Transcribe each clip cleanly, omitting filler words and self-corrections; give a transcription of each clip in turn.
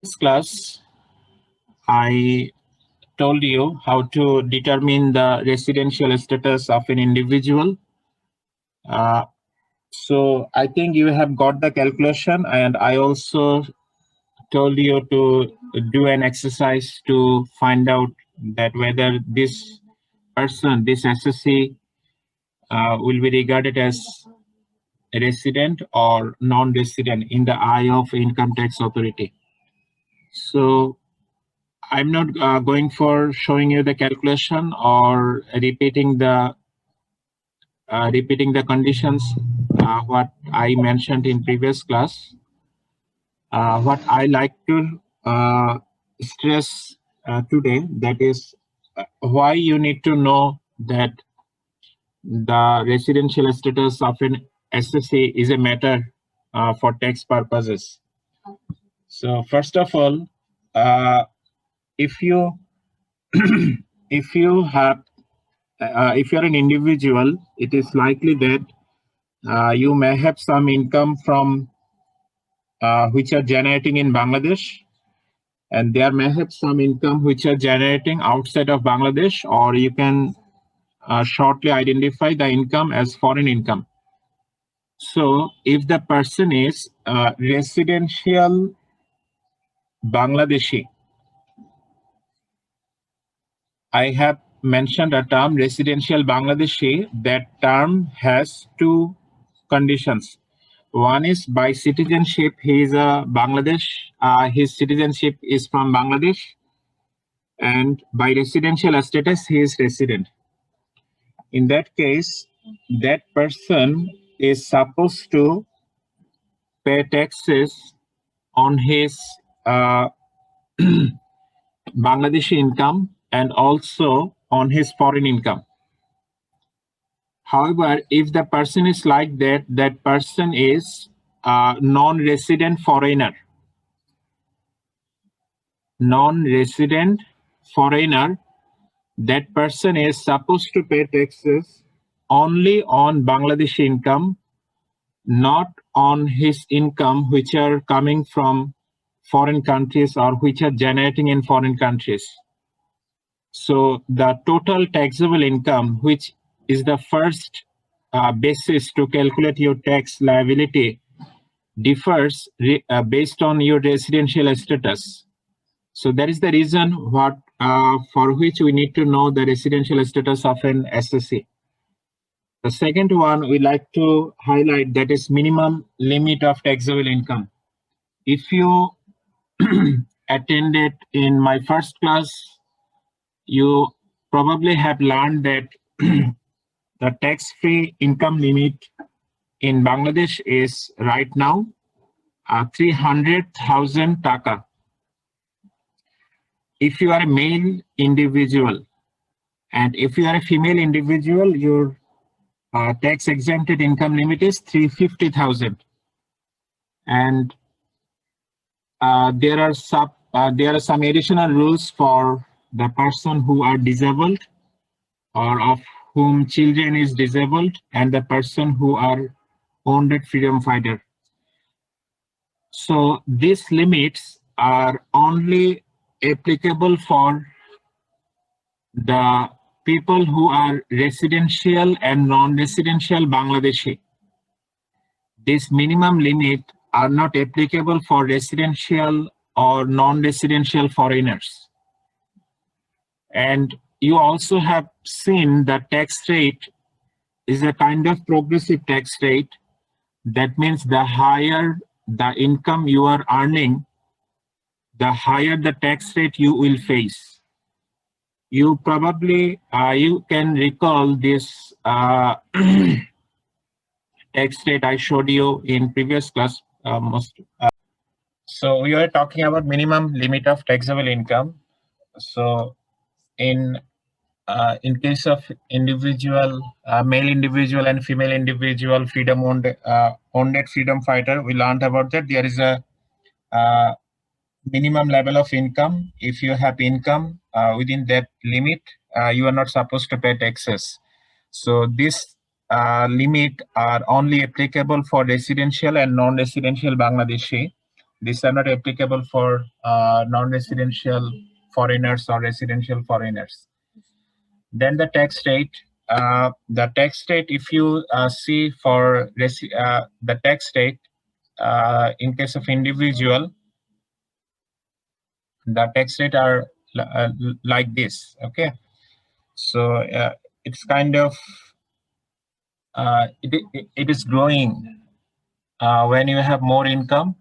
This class, I told you how to determine the residential status of an individual. Uh, so I think you have got the calculation, and I also told you to do an exercise to find out that whether this person, this SSC, will be regarded as a resident or non-resident in the eye of income tax authority. So I'm not going for showing you the calculation or repeating the conditions what I mentioned in previous class. What I like to stress today, that is why you need to know that the residential status of an SSA is a matter for tax purposes. So first of all, if you if you have if you're an individual, it is likely that you may have some income from which are generating in Bangladesh, and there may have some income which are generating outside of Bangladesh, or you can shortly identify the income as foreign income. So if the person is residential Bangladeshi, I have mentioned a term residential Bangladeshi. That term has two conditions. One is by citizenship, he is a Bangladesh, his citizenship is from Bangladesh, and by residential status, he is resident. In that case, that person is supposed to pay taxes on his uh, Bangladeshi income and also on his foreign income. However, if the person is like that, that person is a non-resident foreigner. Non-resident foreigner, that person is supposed to pay taxes only on Bangladeshi income, not on his income which are coming from foreign countries or which are generating in foreign countries. So the total taxable income, which is the first basis to calculate your tax liability, differs based on your residential status. So that is the reason for which we need to know the residential status of an SSC. The second one we like to highlight, that is minimum limit of taxable income. If you attended in my first class, you probably have learned that the tax-free income limit in Bangladesh is right now 300,000 taka. If you are a male individual, and if you are a female individual, your tax exempted income limit is 350,000. And there are some additional rules for the person who are disabled or of whom children is disabled, and the person who are wounded freedom fighter. So these limits are only applicable for the people who are residential and non-residential Bangladeshi. This minimum limit are not applicable for residential or non-residential foreigners. And you also have seen that tax rate is a kind of progressive tax rate. That means the higher the income you are earning, the higher the tax rate you will face. You probably you can recall this tax rate I showed you in previous class. So we are talking about minimum limit of taxable income. So in case of individual, male individual and female individual freedom wounded freedom fighter, we learned about that there is a minimum level of income. If you have income within that limit, you are not supposed to pay taxes. So this limit are only applicable for residential and non-residential Bangladeshi. These are not applicable for non-residential foreigners or residential foreigners. Then the tax rate. The tax rate, if you see for the tax rate in case of individual, the tax rate are like this. Okay, so it's kind of it is growing when you have more income.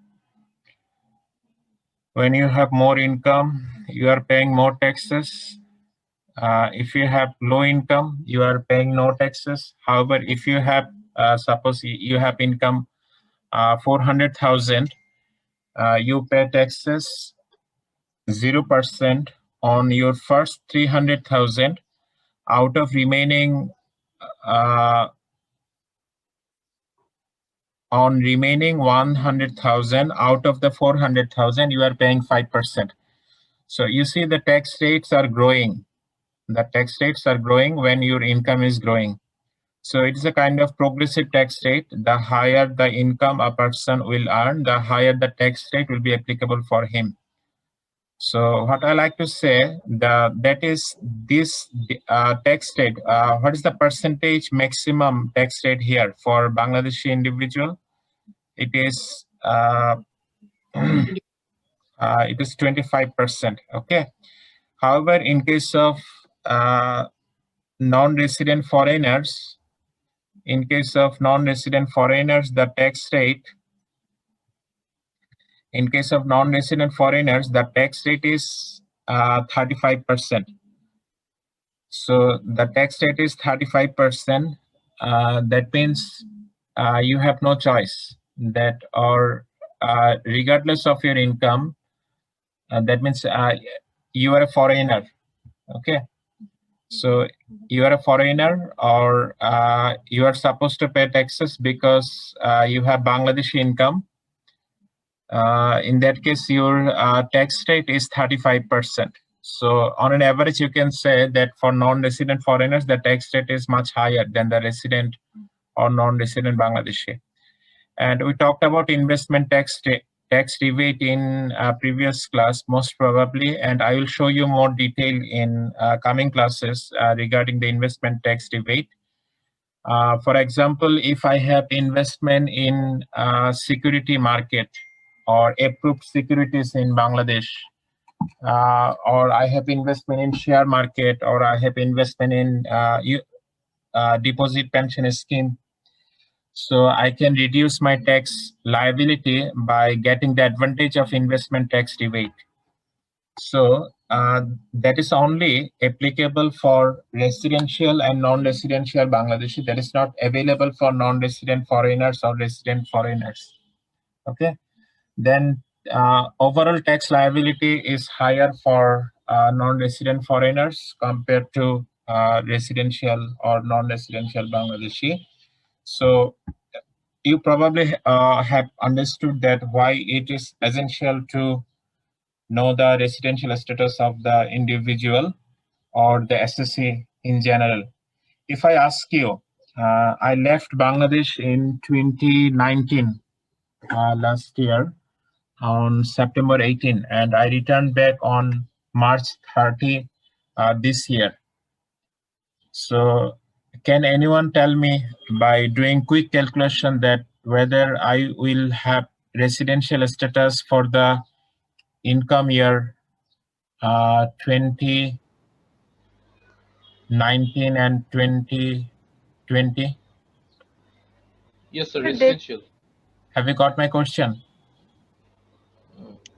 When you have more income, you are paying more taxes. If you have low income, you are paying no taxes. However, if you have, suppose you have income 400,000, you pay taxes 0% on your first 300,000. Out of remaining on remaining 100,000 out of the 400,000, you are paying 5%. So you see the tax rates are growing. The tax rates are growing when your income is growing. So it's a kind of progressive tax rate. The higher the income a person will earn, the higher the tax rate will be applicable for him. So what I like to say, that is this tax rate. What is the percentage maximum tax rate here for Bangladeshi individual? It is it is 25%. Okay. However, in case of non-resident foreigners, the tax rate, in case of non-resident foreigners, the tax rate is 35%. So the tax rate is 35%. That means you have no choice. That, or regardless of your income, that means you are a foreigner. Okay. So you are a foreigner, or you are supposed to pay taxes because you have Bangladeshi income. In that case, your tax rate is 35%. So on an average, you can say that for non-resident foreigners, the tax rate is much higher than the resident or non-resident Bangladeshi. And we talked about investment tax rebate in previous class, most probably, and I will show you more detail in coming classes regarding the investment tax rebate. For example, if I have investment in security market or approved securities in Bangladesh, or I have investment in share market, or I have investment in deposit pension scheme, so I can reduce my tax liability by getting the advantage of investment tax rebate. So that is only applicable for residential and non-residential Bangladeshi. That is not available for non-resident foreigners or resident foreigners. Okay. Then overall tax liability is higher for non-resident foreigners compared to residential or non-residential Bangladeshi. So you probably have understood that why it is essential to know the residential status of the individual or the SSC in general. If I ask you, I left Bangladesh in 2019, last year, on September 18, and I returned back on March 30 this year. So can anyone tell me by doing quick calculation that whether I will have residential status for the income year 2019 and 2020? Yes, sir, residential. Have you got my question?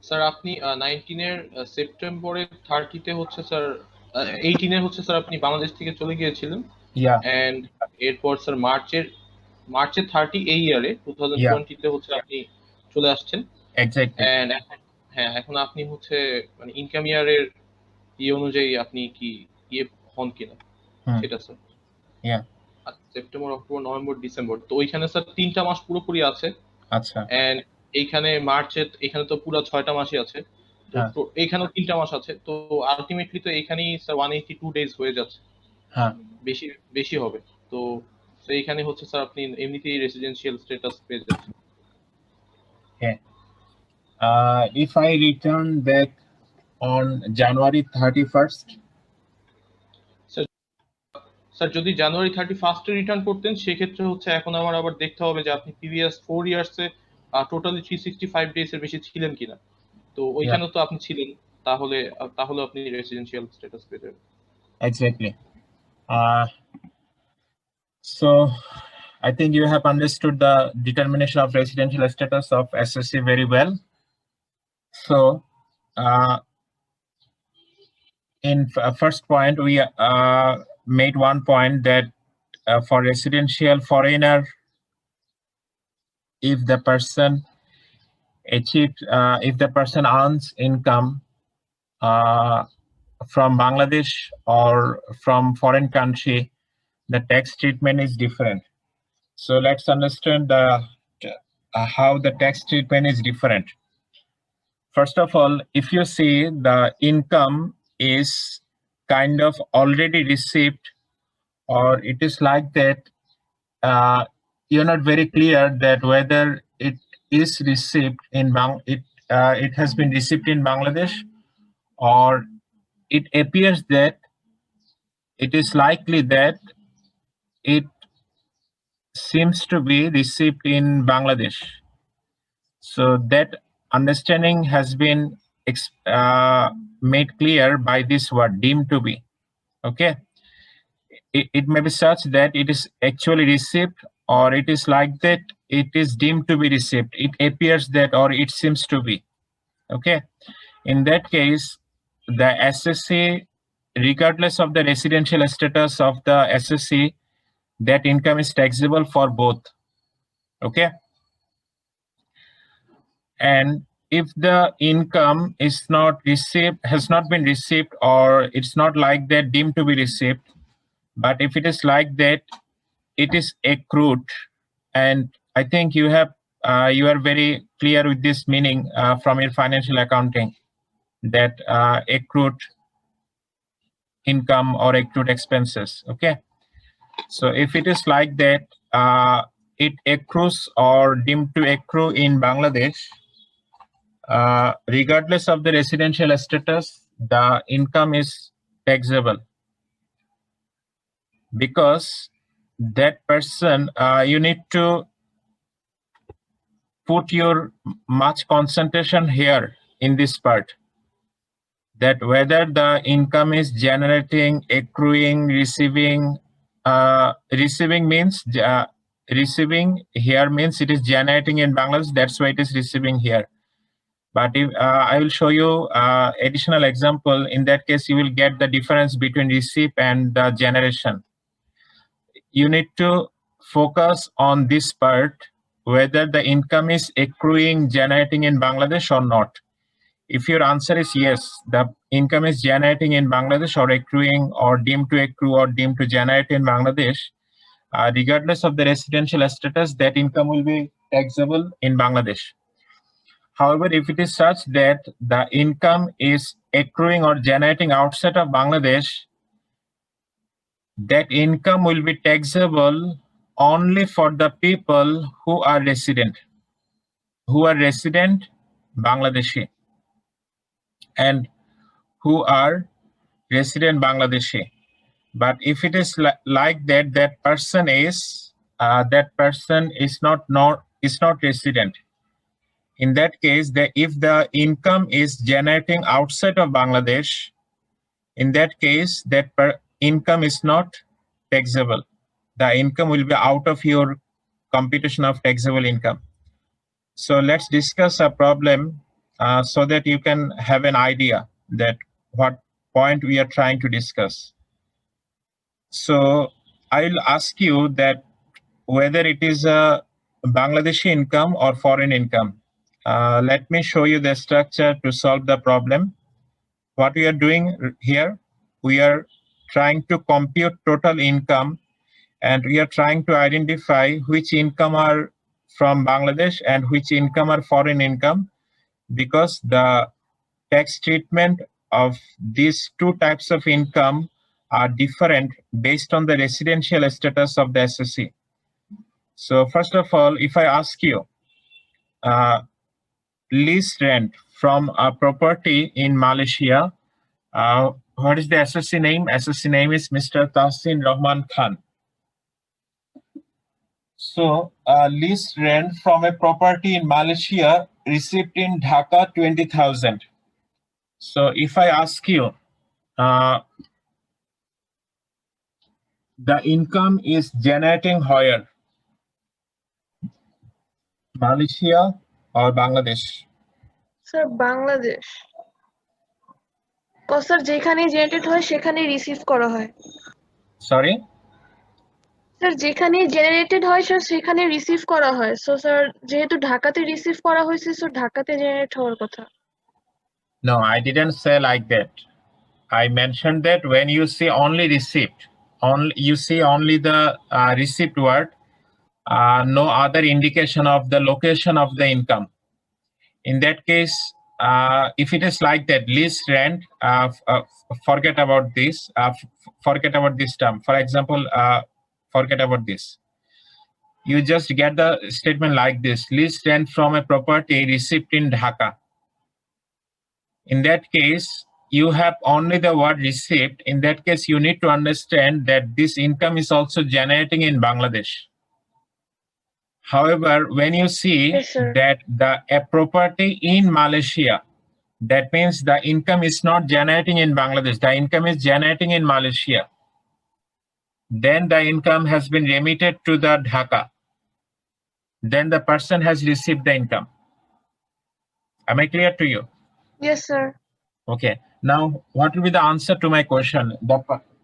Sir আপনি 19 এর সেপ্টেম্বরের 30 তে হচ্ছে sir 18 এর হচ্ছে sir আপনি বাংলাদেশ থেকে চলে গিয়েছিলেন। এন্ড এরপর স্যার মার্চের 30 এই ইয়ারে 2020 তে হচ্ছে আপনি চলে আসছেন। এক্স্যাক্টলি। এন্ড হ্যাঁ, এখন আপনি হচ্ছে মানে ইনকাম ইয়ারের অনুযায়ী আপনি কি হন কিনা সেটা sir. September, October, November, December, তো ওইখানে স্যার 3টা মাস পুরোপুরি আছে। আচ্ছা। এন্ড এইখানে মার্চে এখানে তো পুরো 6টা মাসই আছে, তো এইখানেও 3টা মাস আছে, তো আলটিমেটলি তো এইখানেই স্যার 182 ডেজ হয়ে যাচ্ছে। হ্যাঁ, বেশি হবে। তো এইখানে হচ্ছে স্যার আপনি এমনিতেই রেসিডেন্সিয়াল স্ট্যাটাস পেয়ে যাচ্ছেন। হ্যাঁ, If I return back on January 31st, sir যদি জানুয়ারি 31 রিটার্ন করতেন সেক্ষেত্রে হচ্ছে এখন আমার আবার দেখতে হবে যে আপনি প্রিভিয়াস 4 ইয়ার্সে টোটালি 365 ডেজ এর বেশি ছিলেন কিনা। তো yeah, ওইখানে তো আপনি ছিলেন, তাহলে তাহলে আপনি রেসিডেন্সিয়াল স্ট্যাটাস পেয়ে যাবেন। exactly. So I think you have understood the determination of residential status of SSC very well. So in first point, we made one point that for residential foreigner, if the person if the person earns income from Bangladesh or from foreign country, the tax treatment is different. So let's understand how the tax treatment is different. First of all, if you see the income is kind of already received, or it is like that, you're not very clear that whether it is received in it has been received in Bangladesh, or it appears that it is likely that it seems to be received in Bangladesh. So that understanding has been made clear by this word, deemed to be. Okay, it may be such that it is actually received, or it is like that it is deemed to be received. It appears that, or it seems to be. Okay, in that case, the SSC, regardless of the residential status of the SSC, that income is taxable for both. Okay, and if the income is not received, has not been received, or it's not like that deemed to be received, but if it is like that, it is accrued. And I think you are very clear with this meaning from your financial accounting, that accrued income or accrued expenses. Okay, so if it is like that, it accrues or deemed to accrue in Bangladesh, regardless of the residential status, the income is taxable, because that person, you need to put your much concentration here in this part, that whether the income is generating, accruing, receiving. Receiving means receiving here means it is generating in Bangladesh, that's why it is receiving here. But if I will show you additional example, in that case you will get the difference between receipt and the generation. You need to focus on this part, whether the income is accruing, generating in Bangladesh or not. If your answer is yes, the income is generating in Bangladesh, or accruing, or deemed to accrue, or deemed to generate in Bangladesh, regardless of the residential status, that income will be taxable in Bangladesh. However, if it is such that the income is accruing or generating outside of Bangladesh, that income will be taxable only for the people who are resident Bangladeshi, and who are resident Bangladeshi. But if it is like that, that person is not resident. In that case, if the income is generating outside of Bangladesh, in that case, that income is not taxable. The income will be out of your computation of taxable income. So let's discuss a problem so that you can have an idea that what point we are trying to discuss. So I'll ask you that whether it is a Bangladeshi income or foreign income. Let me show you the structure to solve the problem. What we are doing here, we are trying to compute total income, and we are trying to identify which income are from Bangladesh and which income are foreign income, because the tax treatment of these two types of income are different based on the residential status of the SSC. So first of all, if I ask you, lease rent from a property in Malaysia. What is the associate name? Associate name is Mr. Tahsin Rahman Khan. So, lease rent from a property in Malaysia received in Dhaka 20,000. So, if I ask you, the income is generating where? Malaysia or Bangladesh? Sir, Bangladesh. Because sir, যেখানে generated হয় সেখানে receive করা হয়। Sorry? Sir যেখানে generated হয় sir সেখানে receive করা হয়। সো স্যার যেহেতু ঢাকাতে রিসিভ করা হয়েছে সো ঢাকাতে জেনারেট হওয়ার কথা। No, I didn't say like that. I mentioned that when you see only receipt, you see only the receipt word, no other indication of the location of the income. In that case, if it is like that, lease rent, forget about this. Forget about this term. For example, forget about this. You just get the statement like this: lease rent from a property received in Dhaka. In that case, you have only the word received. In that case, you need to understand that this income is also generating in Bangladesh. However, when you see Yes, sir. that a property in Malaysia, that means the income is not generating in Bangladesh, the income is generating in Malaysia. Then the income has been remitted to the Dhaka. Then the person has received the income. Am I clear to you? Yes, sir. Okay. Now, what will be the answer to my question?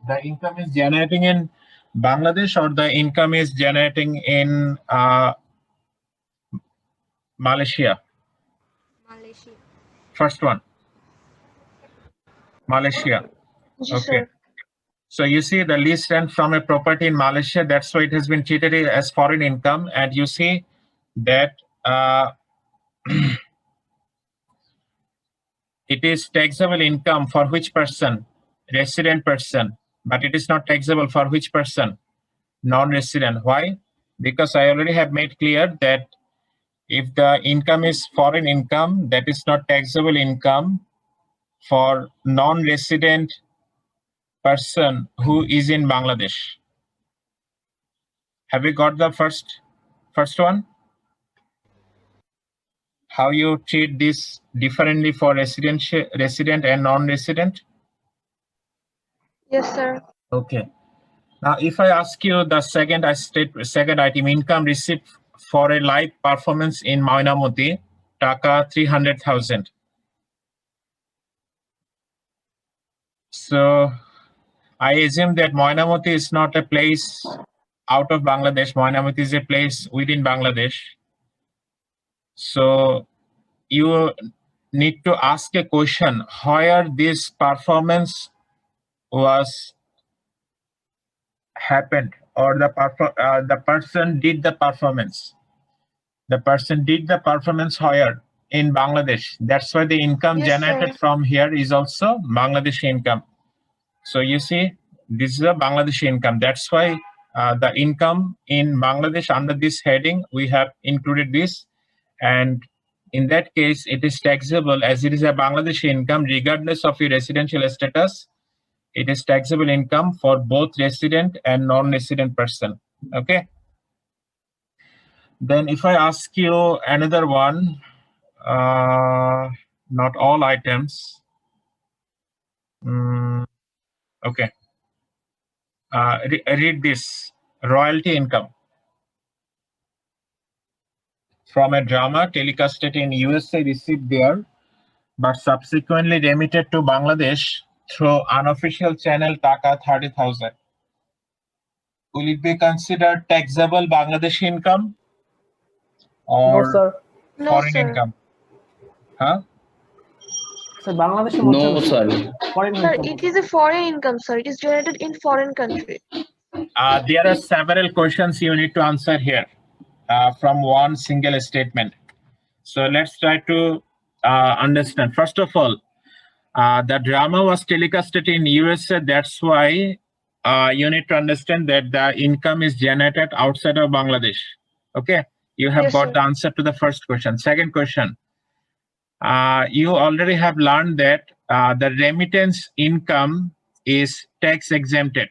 The income is generating in Bangladesh or the income is generating in Malaysia? Malaysia. First one. Malaysia. G Okay. Sir. So you see the lease rent from a property in Malaysia, that's why it has been treated as foreign income. And you see that it is taxable income for which person? Resident person. But it is not taxable for which person? Non-resident. Why? Because I already have made clear that if the income is foreign income, that is not taxable income for non-resident person who is in Bangladesh. Have you got the first one? How you treat this differently for resident and non-resident? Yes, sir. Okay. Now, if I ask you the second item, income received for a live performance in Moinamoti, Taka 300,000. So I assume that Moinamoti is not a place out of Bangladesh. Moinamoti is a place within Bangladesh. So you need to ask a question where this performance was happened, or the person did the performance. The person did the performance where? In Bangladesh. That's why the income Yes, generated sir. from here is also Bangladeshi income. So you see, this is a Bangladeshi income. That's why the income in Bangladesh, under this heading, we have included this. And in that case, it is taxable as it is a Bangladeshi income, regardless of your residential status. It is taxable income for both resident and non-resident person. Okay. Then if I ask you another one, not all items. Okay. Read this. Royalty income from a drama telecasted in USA received there, but subsequently remitted to Bangladesh through unofficial channel Taka 30,000. Will it be considered taxable Bangladeshi income or No, sir. No, foreign sir. income? Huh? Sir, Bangladesh No, sir. foreign Sir, income. it is a foreign income, sir. It is generated in foreign country. There are several questions you need to answer here from one single statement. So let's try to understand. First of all, the drama was telecasted in USA. That's why you need to understand that the income is generated outside of Bangladesh. Okay, you have Yes, got sir. the answer to the first question. Second question, You already have learned that the remittance income is tax exempted.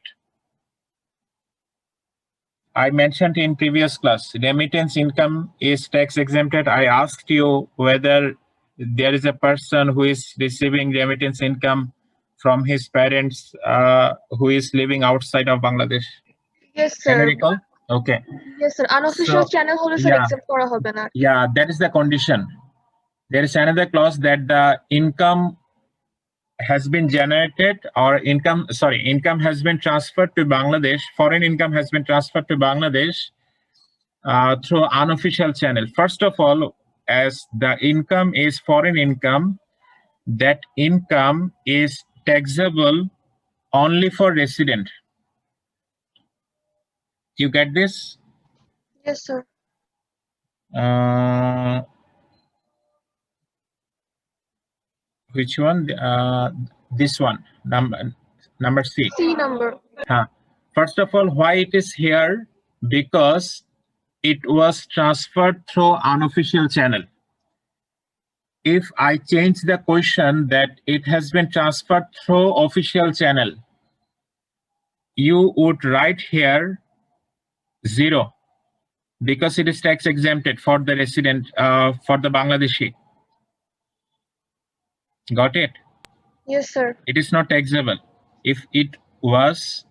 I mentioned in previous class, remittance income is tax exempted. I asked you whether there is a person who is receiving remittance income from his parents who is living outside of Bangladesh. Yes, Can you sir. recall? Okay. Yes, sir. Unofficial So, channel হলে sir yeah. accept করা হবে না। Yeah, that is the condition. There is another clause that the income has been generated or income has been transferred to Bangladesh, foreign income has been transferred to Bangladesh through unofficial channel. First of all, as the income is foreign income, that income is taxable only for resident. You get this? Yes, sir. Which one? This one, number C. C number. First of all, why it is here? Because it was transferred through unofficial channel. If I change the question that it has been transferred through official channel, you would write here 0 because it is tax exempted for the resident, for the Bangladeshi. Got it? Yes, sir. It is not taxable if it was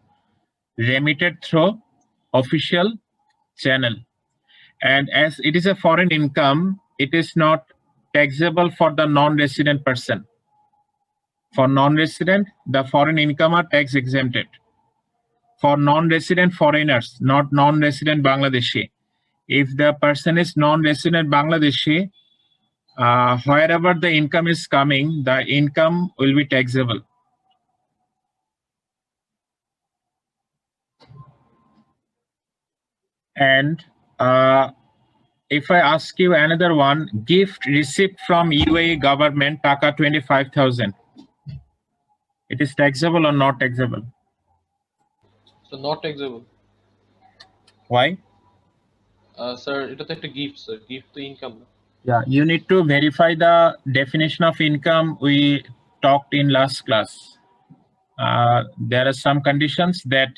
remitted through official channel. And as it is a foreign income, it is not taxable for the non-resident person. For non-resident, the foreign income are tax exempted. For non-resident foreigners, not non-resident Bangladeshi, if the person is non-resident Bangladeshi, wherever the income is coming, the income will be taxable. And if I ask you another one, gift received from UAE government, Taka 25,000. It is taxable or not taxable? So not taxable. Why? Sir, এটা তো একটা gift, sir. Gift to income. Yeah, you need to verify the definition of income we talked in last class. There are some conditions that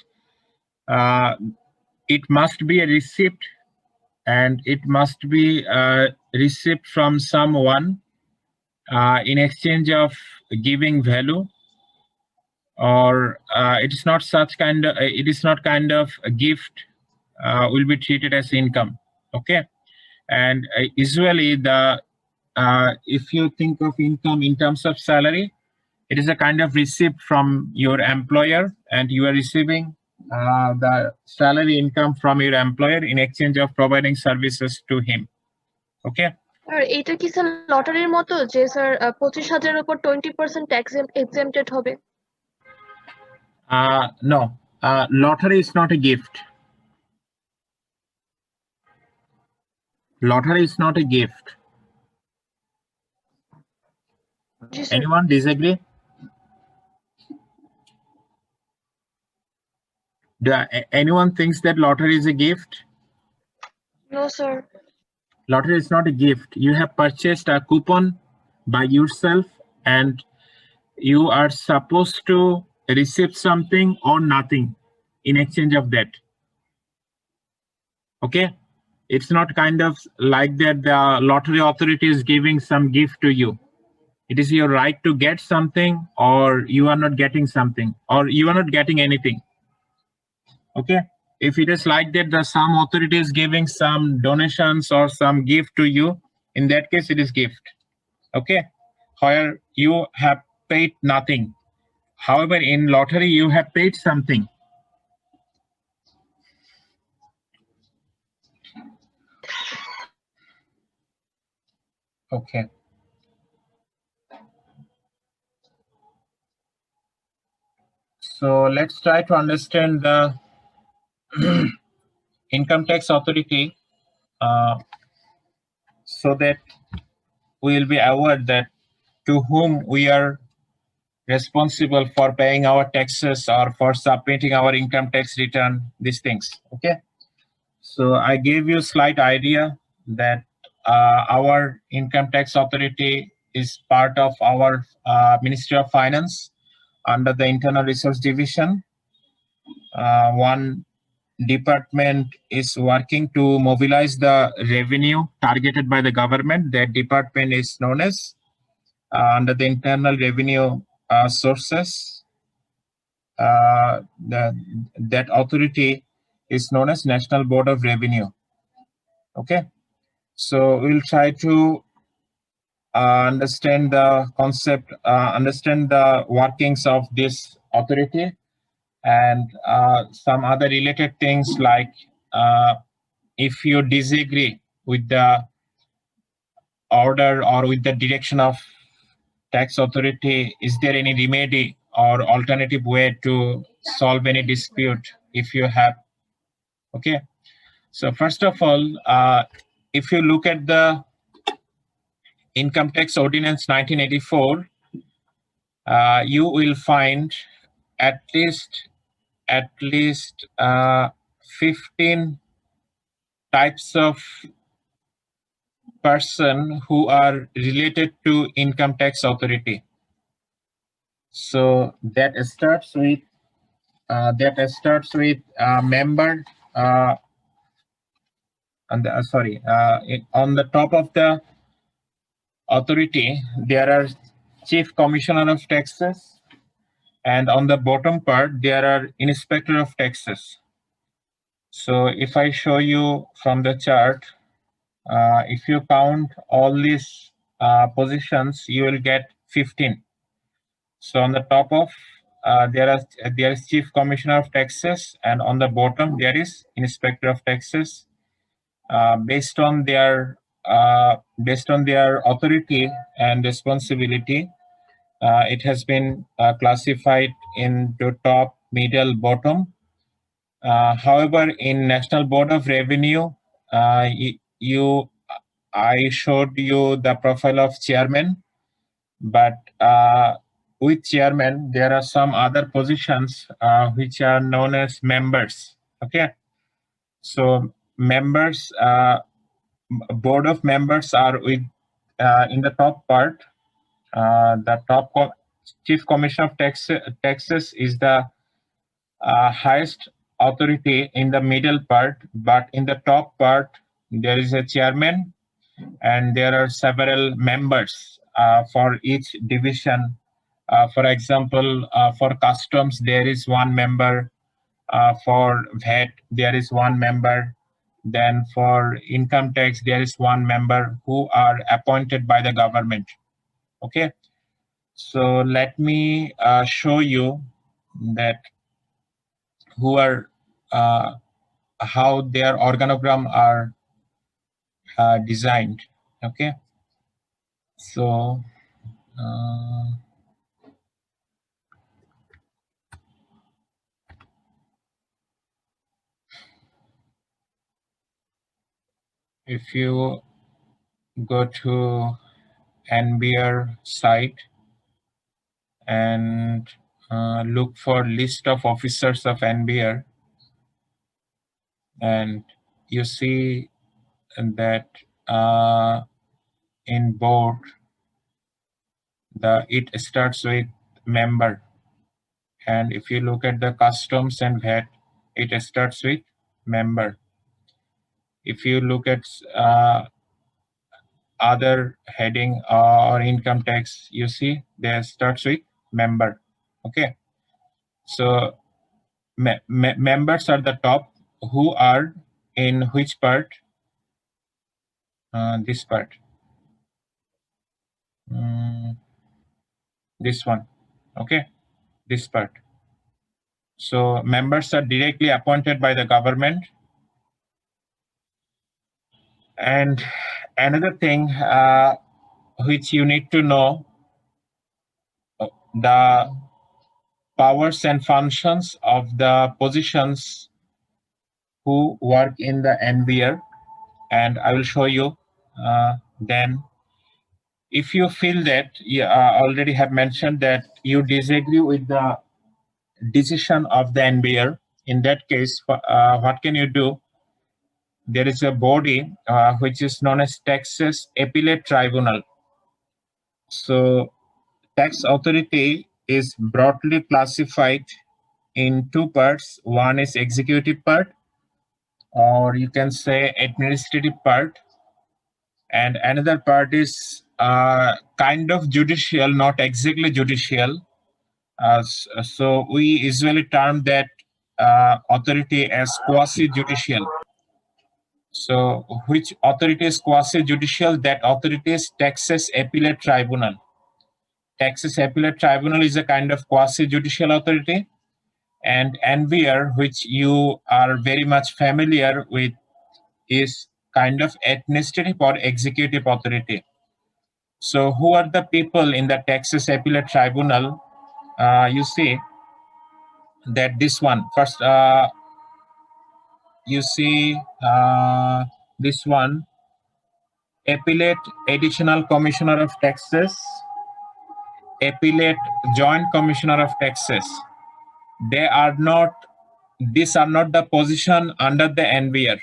it must be a receipt and it must be received from someone in exchange of giving value, or it is not kind of a gift will be treated as income. Okay. And usually if you think of income in terms of salary, it is a kind of receipt from your employer and you are receiving the salary income from your employer in exchange of providing services to him. Okay. আর এটা কি sir লটারির মতো যে sir 25,000 উপর 20% tax exempted হবে? No, lottery is not a gift. Lottery is not a gift. Anyone disagree? Anyone thinks that lottery is a gift? No, sir. Lottery is not a gift. You have purchased a coupon by yourself and you are supposed to receive something or nothing in exchange of that. Okay. It's not kind of like that the lottery authority is giving some gift to you. It is your right to get something, or you are not getting something, or you are not getting anything. Okay. If it is like that, the some authority is giving some donations or some gift to you, in that case it is gift. Okay. Where you have paid nothing. However, in lottery you have paid something. Okay. So let's try to understand the income tax authority so that we will be aware that to whom we are responsible for paying our taxes or for submitting our income tax return, these things. Okay. So I gave you a slight idea that our income tax authority is part of our Ministry of Finance under the Internal Resource Division. One department is working to mobilize the revenue targeted by the government. That department is known as under the internal revenue sources. That authority is known as National Board of Revenue. Okay, so we'll try to understand the concept, understand the workings of this authority, and some other related things like if you disagree with the order or with the direction of tax authority, is there any remedy or alternative way to solve any dispute if you have? Okay, so first of all, if you look at the Income Tax Ordinance 1984, you will find at least 15 types of person who are related to income tax authority. So that starts with member on the top of the authority there are Chief Commissioner of Taxes, and on the bottom part there are Inspector of Taxes. So if I show you from the chart, if you count all these positions, you will get 15. So on the top of there is Chief Commissioner of Taxes, and on the bottom there is Inspector of Taxes. Based on their authority and responsibility, it has been classified into top, middle, bottom. However, in National Board of Revenue, I showed you the profile of chairman, but with chairman, there are some other positions which are known as members. Okay, so members, board of members are with in the top part. The top Chief Commissioner of Taxes is the highest authority in the middle part, but in the top part there is a chairman, and there are several members for each division. For example, for customs there is one member, for VAT there is one member, then for income tax there is one member who are appointed by the government. Okay, so let me show you that who are how their organogram are designed. Okay, so if you go to NBR site and look for list of officers of NBR, and you see that in board it starts with member, and if you look at the customs and VAT, it starts with member. If you look at other heading or income tax, you see they starts with member. Okay, so members are the top, who are in which part? This part, this one. Okay, this part. So members are directly appointed by the government. And another thing which you need to know, the powers and functions of the positions who work in the NBR, and I will show you. Then if you feel that you already have mentioned that you disagree with the decision of the NBR, in that case, what can you do? There is a body which is known as Taxes Appellate Tribunal. So tax authority is broadly classified in two parts. One is executive part, or you can say administrative part, and another part is kind of judicial, not exactly judicial. So we usually term that authority as quasi-judicial. So which authority is quasi-judicial? That authority is Texas Appellate Tribunal. Texas Appellate Tribunal is a kind of quasi-judicial authority, and NVR, which you are very much familiar with, is kind of administrative or executive authority. So who are the people in the Texas Appellate Tribunal? You see that this one first, you see this one, Appellate Additional Commissioner of Texas, Appellate Joint Commissioner of Texas. These are not the position under the NVR.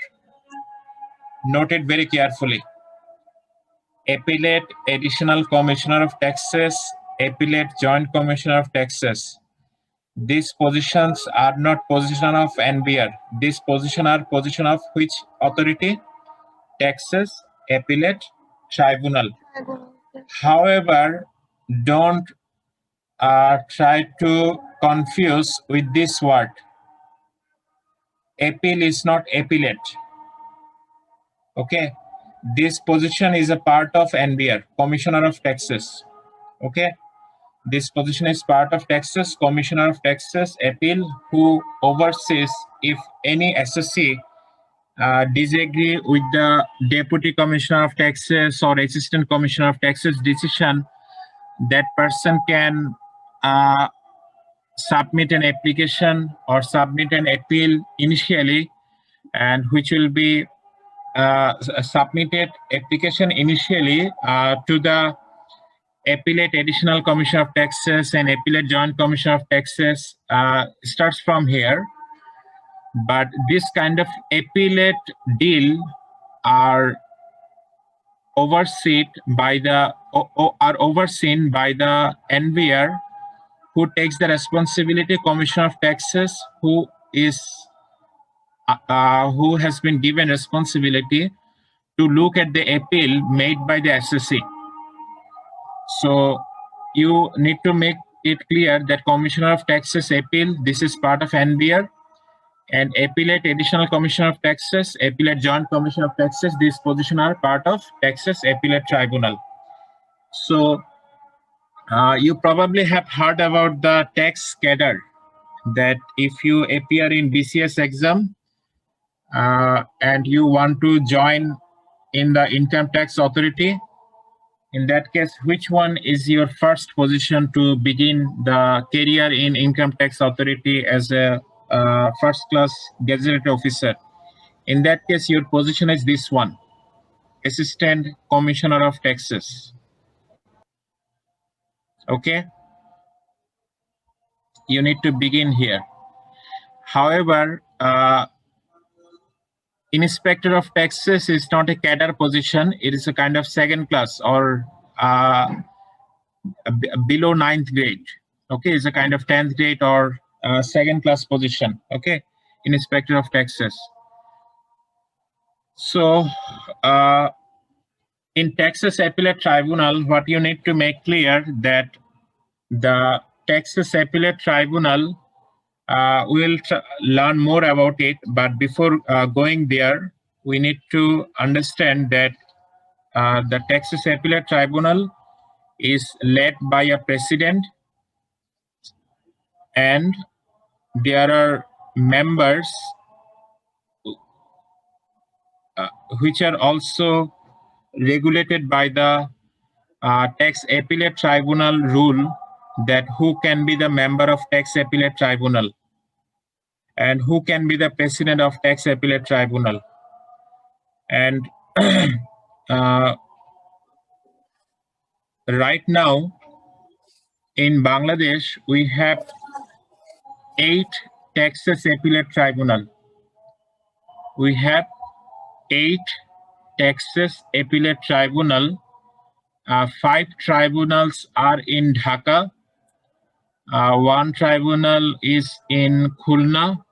Note it very carefully. Appellate Additional Commissioner of Texas, Appellate Joint Commissioner of Texas. These positions are not position of NVR. These position are position of which authority? Texas Appellate Tribunal. However, don't try to confuse with this word. Appeal is not appellate. Okay, this position is a part of NBR, Commissioner of Texas. Okay, this position is part of Texas, Commissioner of Texas, appeal, who oversees if any SSC disagree with the Deputy Commissioner of Texas or Assistant Commissioner of Texas decision. That person can submit an application or submit an appeal initially, and which will be submitted application initially to the Appellate Additional Commissioner of Texas and Appellate Joint Commissioner of Texas. Starts from here, but this kind of appellate deal are overseen by the NVR, who takes the responsibility, Commissioner of Texas, who has been given responsibility to look at the appeal made by the SSC. So you need to make it clear that Commissioner of Texas appeal, this is part of NBR, and Appellate Additional Commissioner of Texas, Appellate Joint Commissioner of Texas, these positions are part of Texas Appellate Tribunal. So you probably have heard about the tax cadre, that if you appear in BCS exam and you want to join in the income tax authority, in that case, which one is your first position to begin the career in income tax authority as a first class gazetted officer? In that case, your position is this one, Assistant Commissioner of Texas. Okay, you need to begin here. However, Inspector of Taxes is not a cadre position. It is a kind of second class or below 9th grade. Okay, it's a kind of 10th grade or second class position. Okay, Inspector of Taxes. So in Texas Appellate Tribunal, what you need to make clear that the Texas Appellate Tribunal, we'll learn more about it, but before going there, we need to understand that the Texas Appellate Tribunal is led by a president, and there are members which are also regulated by the Tax Appellate Tribunal rule, that who can be the member of Tax Appellate Tribunal and who can be the president of Tax Appellate Tribunal. And right now in Bangladesh, we have 8 Texas Appellate Tribunal. We have 8 Texas Appellate Tribunal 5 tribunals are in Dhaka. 1 tribunal is in Khulna.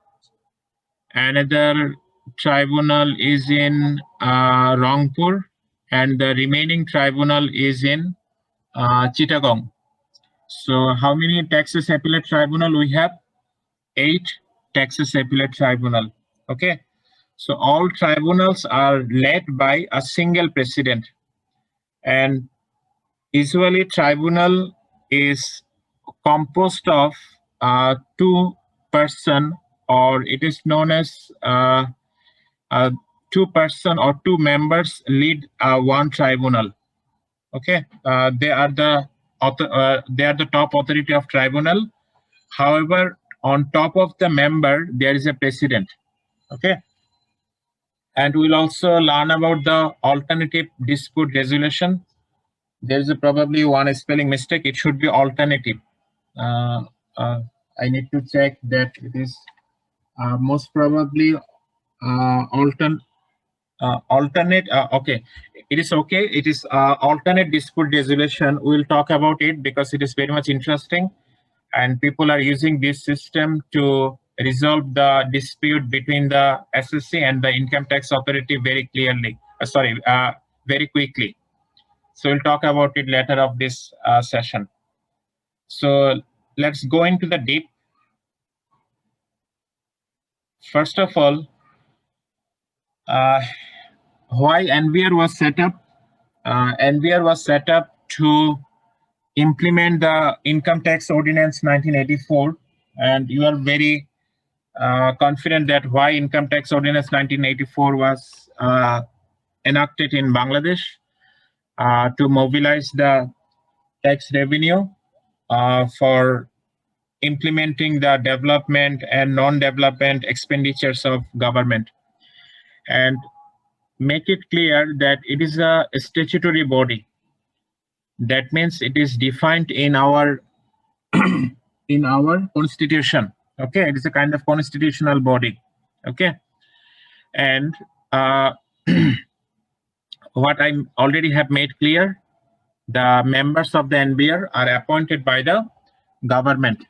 Another tribunal is in Rangpur, and the remaining tribunal is in Chittagong. So how many Texas Appellate Tribunal we have? 8 Texas Appellate Tribunal. Okay. So all tribunals are led by a single president, and usually tribunal is composed of 2 person, or it is known as 2 person or 2 members lead one tribunal. Okay, they are the top authority of tribunal. However, on top of the member there is a president. Okay, and we'll also learn about the alternative dispute resolution. There is probably one spelling mistake. It should be alternative. I need to check that it is most probably alternate. Okay, it is okay. It is alternate dispute resolution. We'll talk about it because it is very much interesting, and people are using this system to resolve the dispute between the SSC and the income tax authority very clearly. Very quickly. So we'll talk about it later of this session. So let's go into the deep. First of all, why NVR was set up? NVR was set up to implement the Income Tax Ordinance 1984, and you are very confident that why Income Tax Ordinance 1984 was enacted in Bangladesh to mobilize the tax revenue for implementing the development and non-development expenditures of government, and make it clear that it is a statutory body. That means it is defined in our in our constitution. Okay, it is a kind of constitutional body. Okay, and what I already have made clear, the members of the NBR are appointed by the government.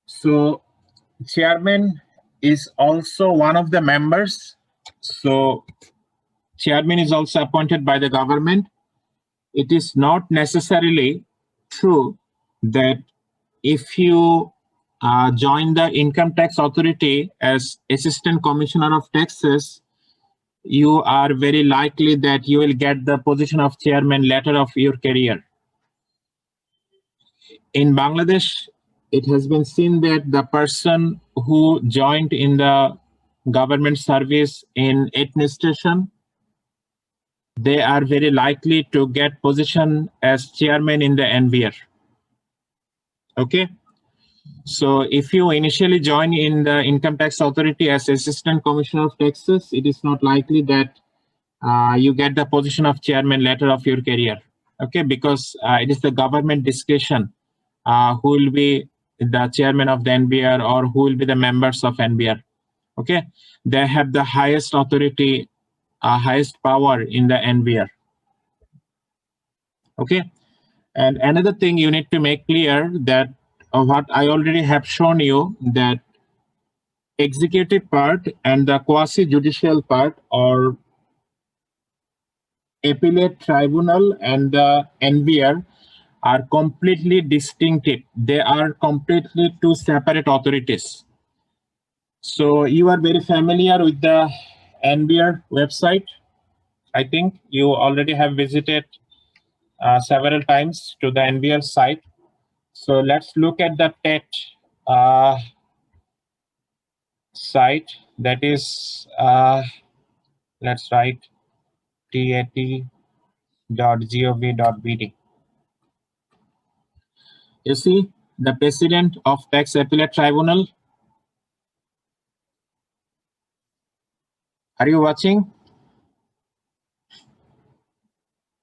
So chairman is also one of the members. So chairman is also appointed by the government. It is not necessarily true that if you join the Income Tax Authority as Assistant Commissioner of Taxes, you are very likely that you will get the position of chairman later of your career. In Bangladesh, it has been seen that the person who joined in the government service in administration, they are very likely to get position as chairman in the NVR. Okay, so if you initially join in the Income Tax Authority as Assistant Commissioner of Taxes, it is not likely that you get the position of chairman later of your career. Okay, because it is the government discretion who will be the chairman of the NBR or who will be the members of NBR. Okay, they have the highest authority, highest power in the NBR. Okay, and another thing you need to make clear that what I already have shown you, that executive part and the quasi-judicial part, or appellate tribunal and the NBR, are completely distinctive. They are completely 2 separate authorities. So you are very familiar with the NBR website. I think you already have visited several times to the NBR site. So let's look at the TET site. That is, let's write tat.gov.bd. You see the President of Tax Appellate Tribunal. Are you watching?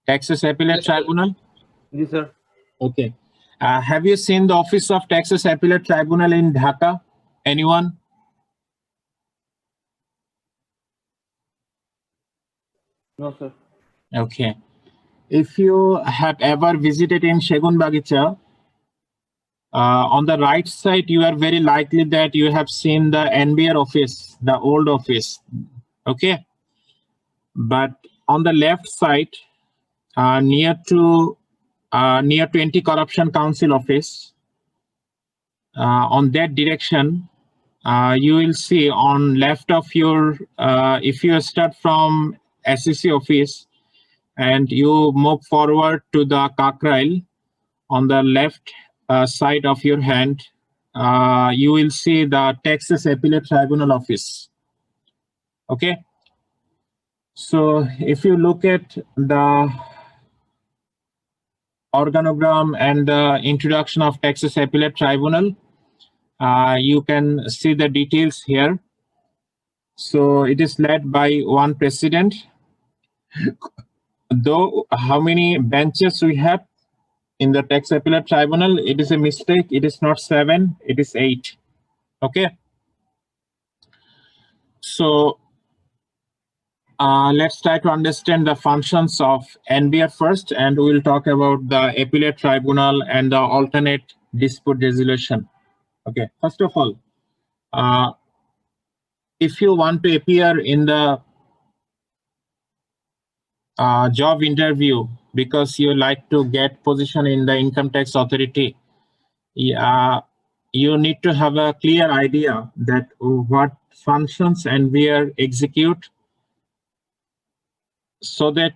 Texas Appellate Tribunal? Yes, sir. Okay. Have you seen the Office of Texas Appellate Tribunal in Dhaka? Anyone? No, sir. Okay. if you have ever visited in Segun Bagicha, on the right side, you are very likely that you have seen the NBR office, the old office. Okay. But on the left side, near to Anti-Corruption Council office, on that direction, you will see on left of your, if you start from SEC office and you move forward to the Kakrail, on the left side of your hand, you will see the Texas Appellate Tribunal office. Okay. So if you look at the organogram and the introduction of Texas Appellate Tribunal, you can see the details here. So it is led by one president. Though how many benches we have in the Texas Appellate Tribunal, it is a mistake. It is not 7, it is 8. Okay. So let's try to understand the functions of NBR first, and we'll talk about the Appellate Tribunal and the alternate dispute resolution. Okay, first of all, if you want to appear in the job interview because you like to get position in the income tax authority, you need to have a clear idea that what functions NBR execute, so that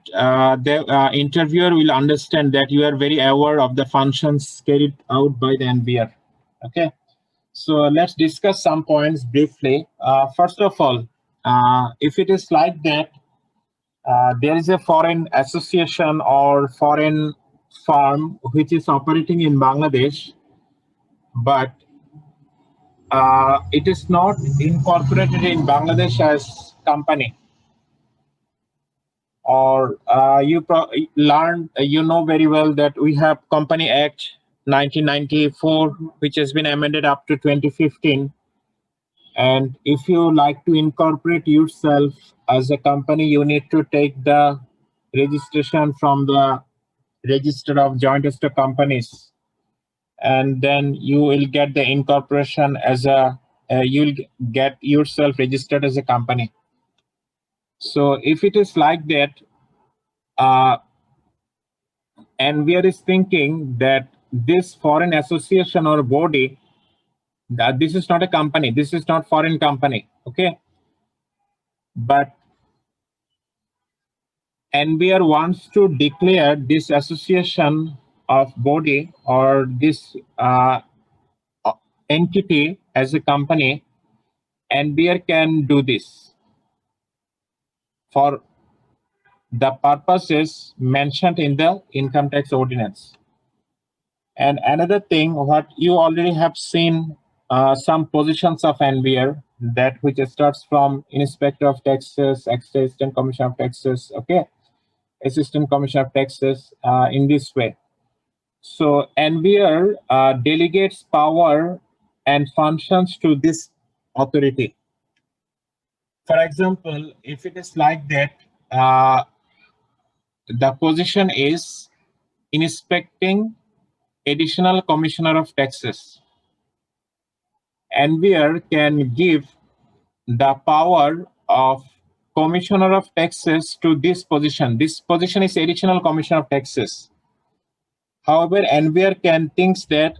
the interviewer will understand that you are very aware of the functions carried out by the NBR. Okay, so let's discuss some points briefly. First of all, if it is like that, there is a foreign association or foreign firm which is operating in Bangladesh, but it is not incorporated in Bangladesh as company. Or you know very well that we have Company Act 1994, which has been amended up to 2015. And if you like to incorporate yourself as a company, you need to take the registration from the Register of Joint Stock Companies, and then you will get the incorporation as a you'll get yourself registered as a company. So if it is like that, NBR is thinking that this foreign association or body, that this is not a company, this is not foreign company, okay? But NBR wants to declare this association of body or this entity as a company. NBR can do this for the purposes mentioned in the income tax ordinance. And another thing, what you already have seen some positions of NBR, that which starts from Inspector of Taxes, Assistant Commissioner of Taxes, okay, Assistant Commissioner of Taxes, in this way. So NBR delegates power and functions to this authority. For example, if it is like that, the position is inspecting Additional Commissioner of Taxes. NBR can give the power of Commissioner of Taxes to this position. This position is Additional Commissioner of Taxes. However, NBR can think that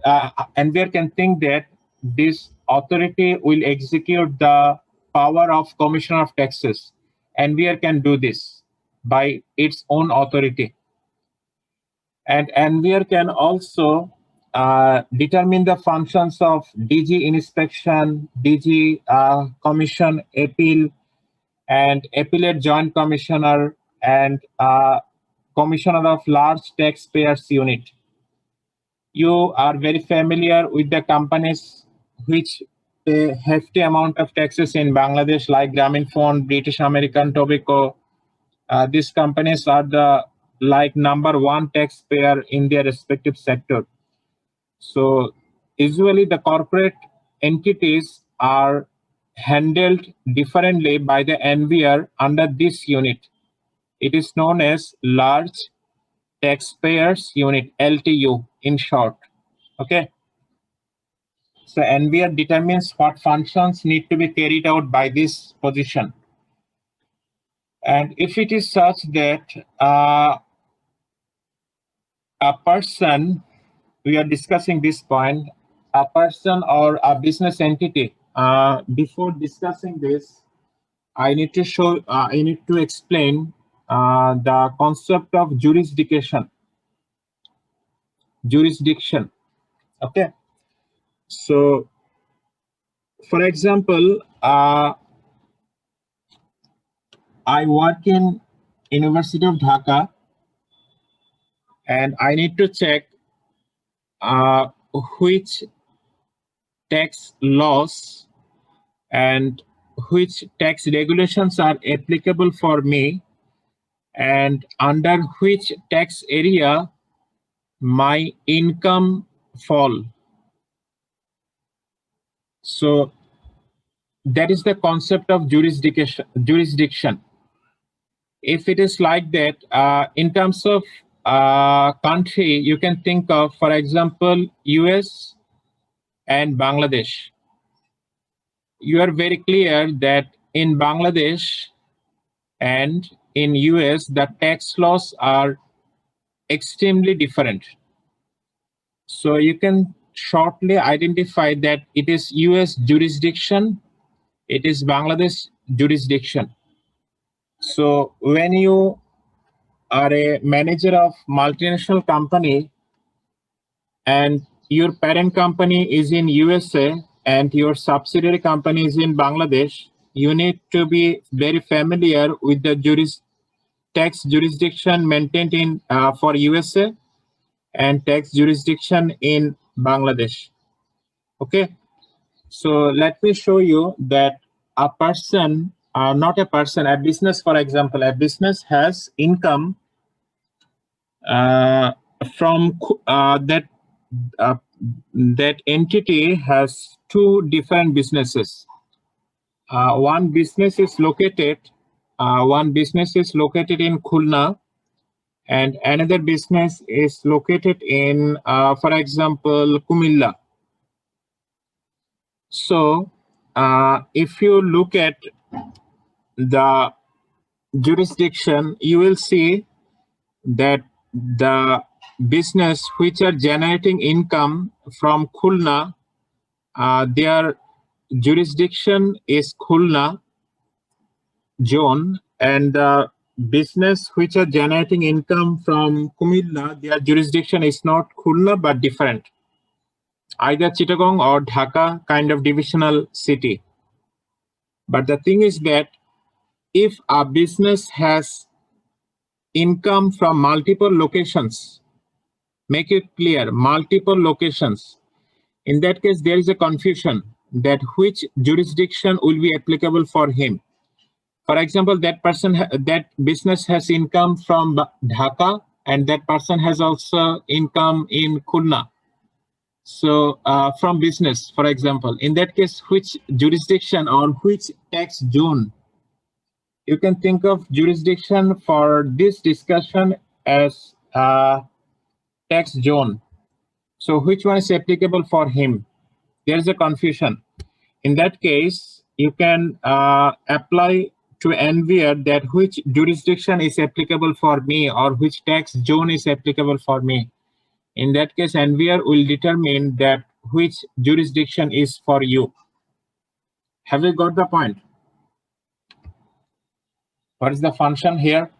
this authority will execute the power of Commissioner of Taxes. NBR can do this by its own authority. And NBR can also determine the functions of DG Inspection, DG Commission Appeal, and Appellate Joint Commissioner, and Commissioner of Large Taxpayers Unit. You are very familiar with the companies which pay hefty amount of taxes in Bangladesh, like Grameenphone, British American Tobacco. These companies are the #1 taxpayer in their respective sector. So usually the corporate entities are handled differently by the NBR under this unit. It is known as Large taxpayers unit, LTU in short. Okay. So NVR determines what functions need to be carried out by this position. And if it is such that a person, we are discussing this point, a person or a business entity, before discussing this, I need to explain the concept of jurisdiction. Okay. So, for example, I work in University of Dhaka, and I need to check which tax laws and which tax regulations are applicable for me, and under which tax area my income fall. So that is the concept of jurisdiction. If it is like that, in terms of country, you can think of, for example, US and Bangladesh. You are very clear that in Bangladesh and in US, the tax laws are extremely different. So you can shortly identify that it is US jurisdiction, it is Bangladesh jurisdiction. So when you are a manager of multinational company and your parent company is in USA and your subsidiary company is in Bangladesh, you need to be very familiar with the tax jurisdiction maintained in for USA and tax jurisdiction in Bangladesh. Okay, so let me show you that a person, not a person, a business, for example, a business has income from that entity has two different businesses. One business is located in Khulna, and another business is located in, for example, Kumilla. So if you look at the jurisdiction, you will see that the business which are generating income from Khulna, their jurisdiction is Khulna zone, and the business which are generating income from Kumilla, their jurisdiction is not Khulna but different, either Chittagong or Dhaka kind of divisional city. But the thing is that if a business has income from multiple locations, make it clear, multiple locations, in that case there is a confusion that which jurisdiction will be applicable for him. For example, that business has income from Dhaka, and that person has also income in Khulna. So from business, for example, in that case, which jurisdiction or which tax zone? You can think of jurisdiction for this discussion as tax zone. So which one is applicable for him? There is a confusion. In that case, you can apply to NVR that which jurisdiction is applicable for me or which tax zone is applicable for me. In that case, NVR will determine that which jurisdiction is for you. Have you got the point? What is the function here?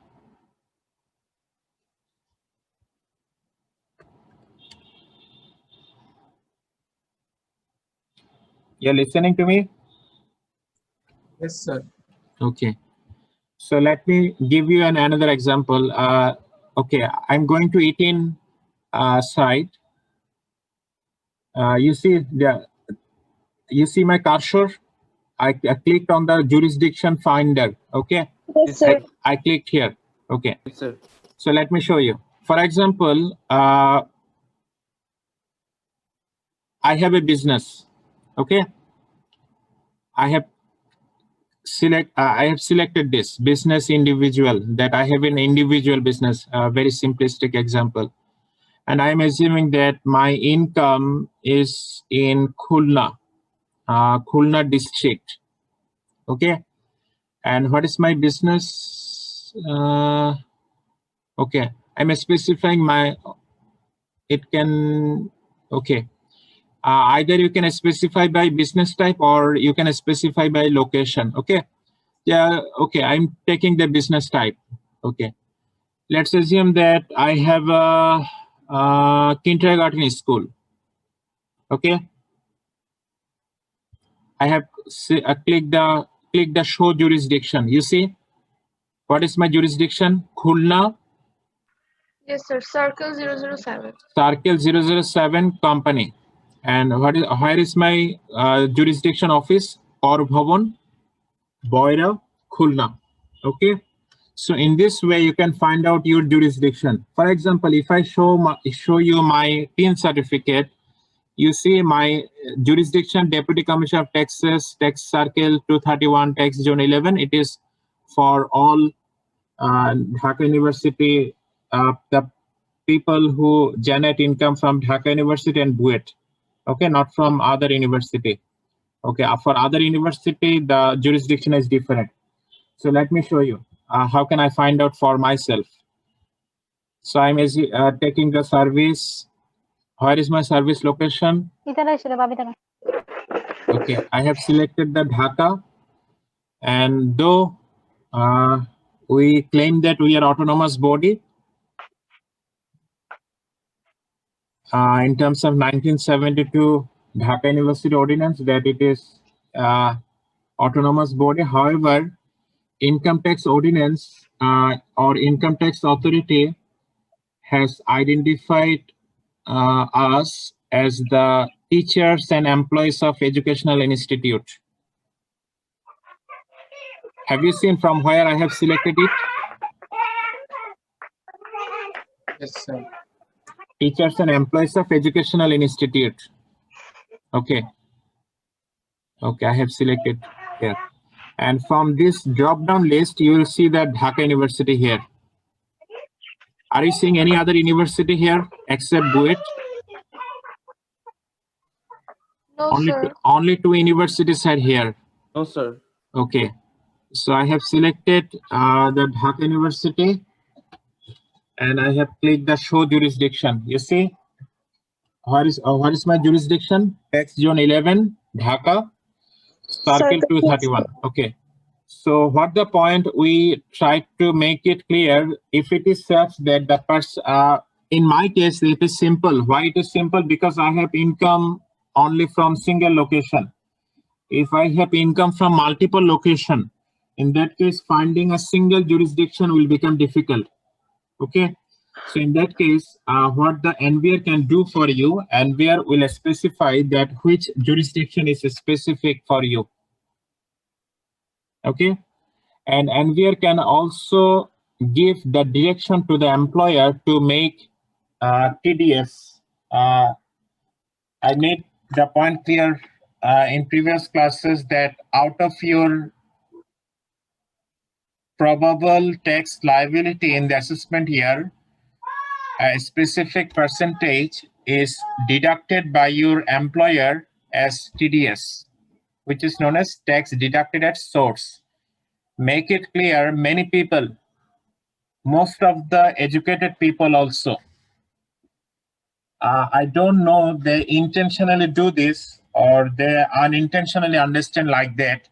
You're listening to me? Yes, sir. Okay. So let me give you another example. Okay, I'm going to 18 site. You see my cursor? I clicked on the jurisdiction finder. Okay. Yes, sir. I clicked here. Okay. Yes, sir. So let me show you. For example, I have a business. Okay. I have I have selected this business individual, that I have an individual business, a very simplistic example. And I'm assuming that my income is in Khulna district. Okay. And what is my business? Okay. I'm specifying okay. Either you can specify by business type or you can specify by location. Okay. Yeah. Okay. I'm taking the business type. Okay. Let's assume that I have a kindergarten school. Okay. I have click the show jurisdiction. You see, what is my jurisdiction? Khulna. Yes, sir. Circle 007. Circle 007 company. And where is my jurisdiction office? Or Bhavan, Boira, Khulna. Okay. So in this way, you can find out your jurisdiction. For example, if I show you my PIN certificate, you see my jurisdiction, Deputy Commissioner of Taxes, Tax Circle 231, Tax Zone 11. It is for all Dhaka University, the people who generate income from Dhaka University and BUET. Okay, not from other university. Okay, for other university, the jurisdiction is different. So let me show you. How can I find out for myself? So I'm taking the service. Where is my service location? Okay, I have selected the Dhaka, and though we claim that we are autonomous body in terms of 1972 Dhaka University Ordinance, that it is autonomous body. However, Income Tax Ordinance or Income Tax Authority has identified us as the teachers and employees of educational institute. Have you seen from where I have selected it? Yes, sir. Teachers and employees of educational institute. Okay. Okay, I have selected here. And from this drop-down list, you will see that Dhaka University here. Are you seeing any other university here except BUET? No, sir. Only two universities are here. No, sir. Okay. So I have selected the Dhaka University and I have clicked the show jurisdiction. You see, what is my jurisdiction? Tax Zone 11, Dhaka, Circle 231. Okay. So what the point, we try to make it clear. If it is such that the person, in my case, it is simple. Why it is simple? Because I have income only from single location. If I have income from multiple location, in that case, finding a single jurisdiction will become difficult. Okay. So in that case, what the NVR can do for you, NVR will specify that which jurisdiction is specific for you. Okay. And NVR can also give the direction to the employer to make TDS. I made the point clear in previous classes that out of your probable tax liability in the assessment year, a specific percentage is deducted by your employer as TDS, which is known as tax deducted at source. Make it clear, many people, most of the educated people also, I don't know, they intentionally do this or they unintentionally understand like that.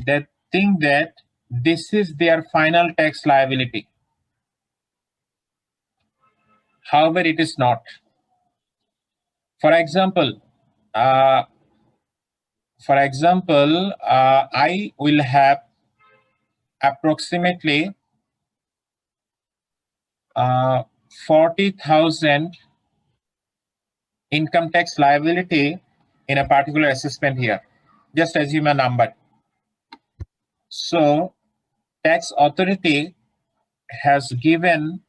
They think that this is their final tax liability. However, it is not. For example, I will have approximately 40,000 income tax liability in a particular assessment here. Just assume a number. So tax authority has given,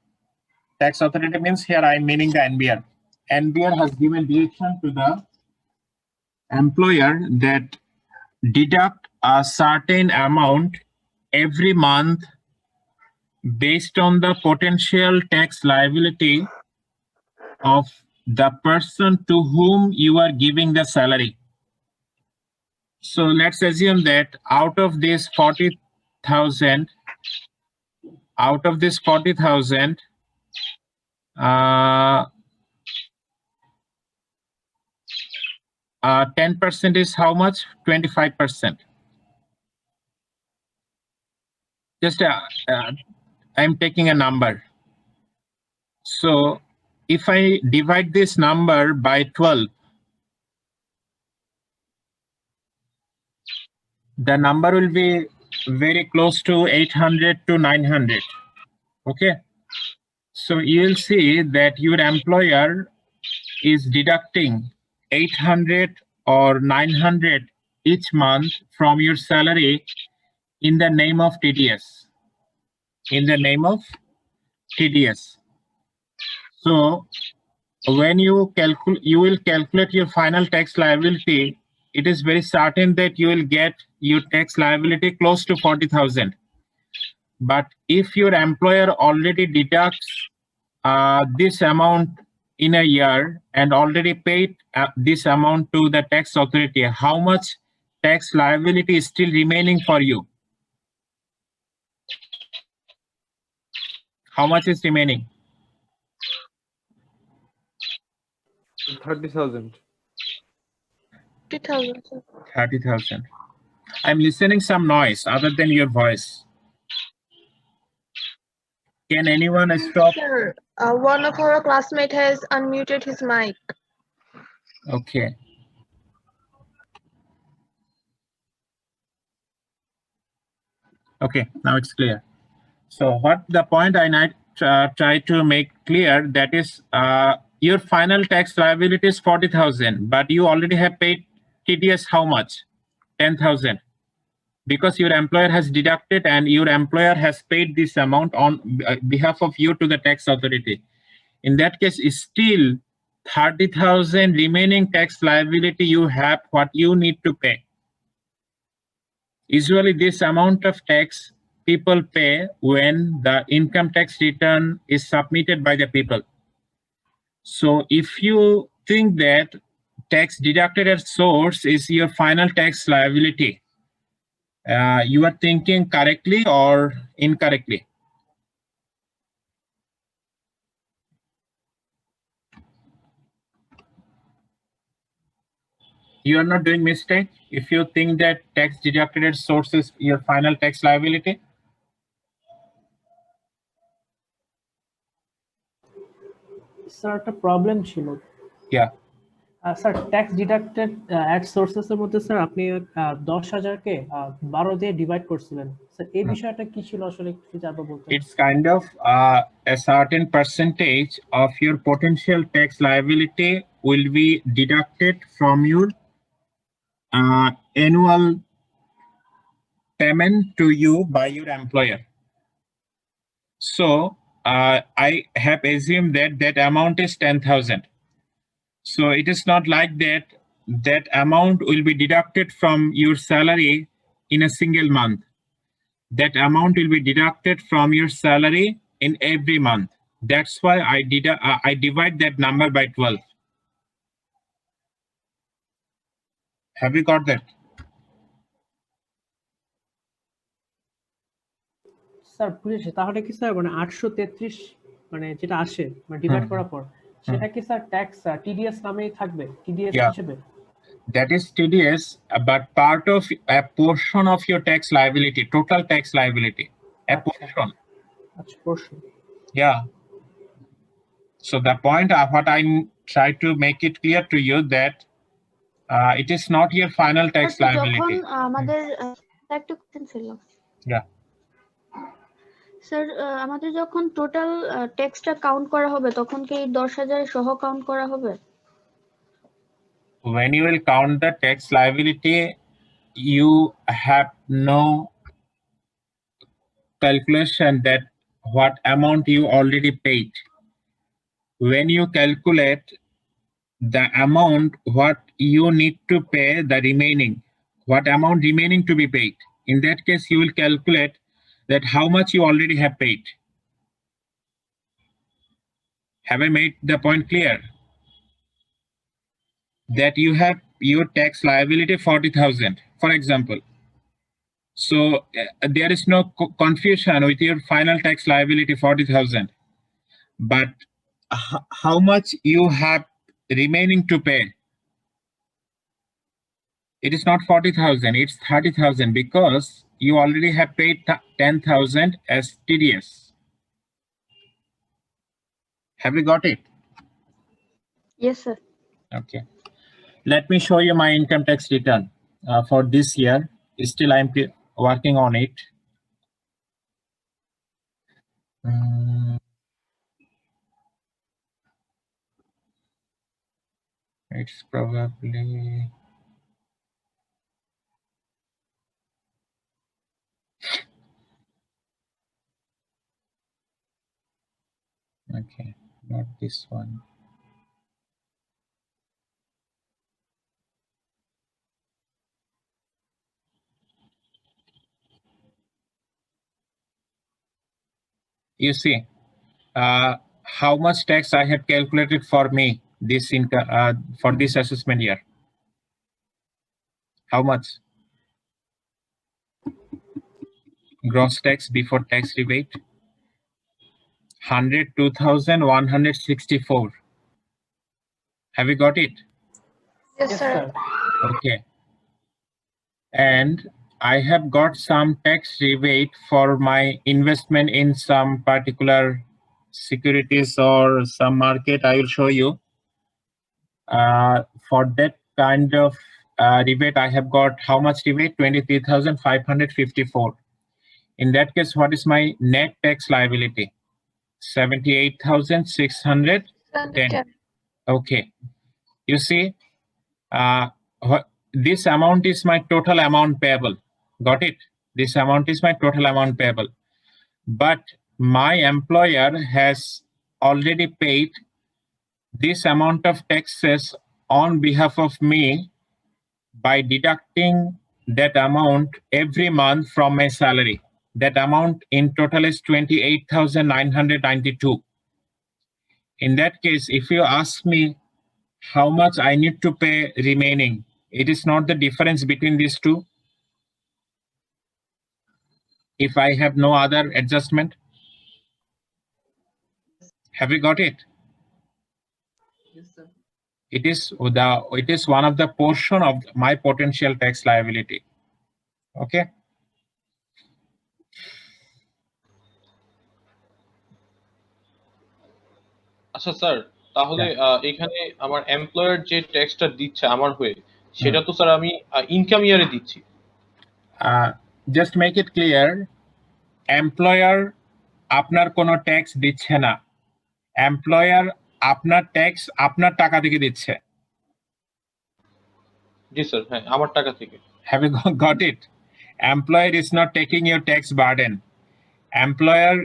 tax authority means here I'm meaning the NBR. NBR has given direction to the employer that deduct a certain amount every month based on the potential tax liability of the person to whom you are giving the salary. So let's assume that out of this 40,000, 10% is how much? 25%. Just I'm taking a number. So if I divide this number by 12, the number will be very close to 800 to 900. Okay. So you will see that your employer is deducting 800 or 900 each month from your salary in the name of TDS. In the name of TDS. So when you will calculate your final tax liability, it is very certain that you will get your tax liability close to 40,000. But if your employer already deducts this amount in a year and already paid this amount to the tax authority, how much tax liability is still remaining for you? How much is remaining? 30,000. 30,000, sir. 30,000. I'm listening some noise other than your voice. Can anyone stop? Sir, one of our classmates has unmuted his mic. Okay. Okay, now it's clear. So what the point I might try to make clear, that is your final tax liability is 40,000, but you already have paid TDS how much? 10,000. Because your employer has deducted and your employer has paid this amount on behalf of you to the tax authority. In that case, is still 30,000 remaining tax liability you have, what you need to pay. Usually this amount of tax people pay when the income tax return is submitted by the people. So if you think that tax deducted at source is your final tax liability, you are thinking correctly or incorrectly? You are not doing mistake if you think that tax deducted at source is your final tax liability? Sir একটা problem ছিল। Yeah. Sir tax deducted at sources এর মধ্যে sir আপনি 10,000 কে 12 দিয়ে divide করছিলেন sir, এই বিষয়টা কি ছিল আসলে একটু জানতে বলতেন? It's kind of a certain percentage of your potential tax liability will be deducted from your annual payment to you by your employer. So I have assumed that that amount is 10,000. So it is not like that that amount will be deducted from your salary in a single month. That amount will be deducted from your salary in every month. That's why I divide that number by 12. Have you got that? Sir বুঝেছি। তাহলে কি sir মানে 833 মানে যেটা আসে মানে divide করার পর সেটা কি স্যার ট্যাক্স টিডিএস নামেই থাকবে, টিডিএস হিসেবে? That is TDS, but part of a portion of your tax liability, total tax liability, a portion. আচ্ছা, portion. Yeah. So the point of what I try to make it clear to you that it is not your final tax liability. যখন আমাদের একটা question ছিল। Yeah. Sir আমাদের যখন total ট্যাক্সটা count করা হবে তখন কি 10,000 সহ কাউন্ট করা হবে? When you will count the tax liability, you have no calculation that what amount you already paid. When you calculate the amount what you need to pay, the remaining, what amount remaining to be paid. In that case, you will calculate that how much you already have paid. Have I made the point clear? That you have your tax liability 40,000, for example. So there is no confusion with your final tax liability 40,000. But how much you have remaining to pay? It is not 40,000, it's 30,000 because you already have paid 10,000 as TDS. Have you got it? Yes, sir. Okay. Let me show you my income tax return for this year. Still, I'm working on it. It's probably okay, not this one. You see, how much tax I have calculated for me this income for this assessment year. How much? Gross tax before tax rebate 102,164. Have you got it? Yes, sir. Okay. And I have got some tax rebate for my investment in some particular securities or some market. I will show you. For that kind of rebate, I have got how much rebate? 23,554. In that case, what is my net tax liability? 78,610. Okay. You see, this amount is my total amount payable. Got it? This amount is my total amount payable. But my employer has already paid this amount of taxes on behalf of me by deducting that amount every month from my salary. That amount in total is 28,992. In that case, if you ask me how much I need to pay remaining, it is not the difference between these two. If I have no other adjustment, have you got it? Yes, sir. It is one of the portion of my potential tax liability. Okay. আচ্ছা sir, তাহলে এখানে আমার employer যে ট্যাক্সটা দিচ্ছে আমার হয়ে, সেটা তো স্যার আমি ইনকাম ইয়ারে দিচ্ছি। Just make it clear, employer আপনার কোনো ট্যাক্স দিচ্ছে না, এমপ্লয়ার আপনার ট্যাক্স আপনার টাকা থেকে দিচ্ছে। জি স্যার, হ্যাঁ আমার টাকা থেকে। Have you got it? Employer is not taking your tax burden. Employer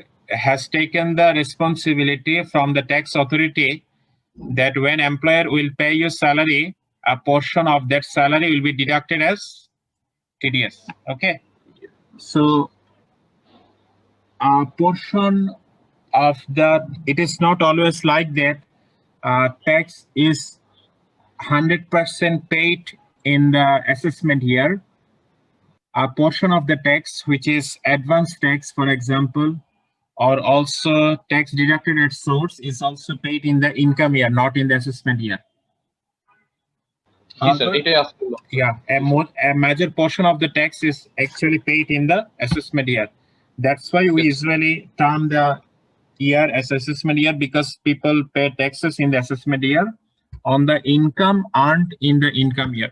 has taken the responsibility from the tax authority that when employer will pay you salary, a portion of that salary will be deducted as TDS. Okay. So a portion of that, it is not always like that. Tax is 100% paid in the assessment year. A portion of the tax, which is advance tax, for example, or also tax deducted at source, is also paid in the income year, not in the assessment year. Yeah, a major portion of the tax is actually paid in the assessment year. That's why we usually term the year as assessment year, because people pay taxes in the assessment year on the income earned in the income year.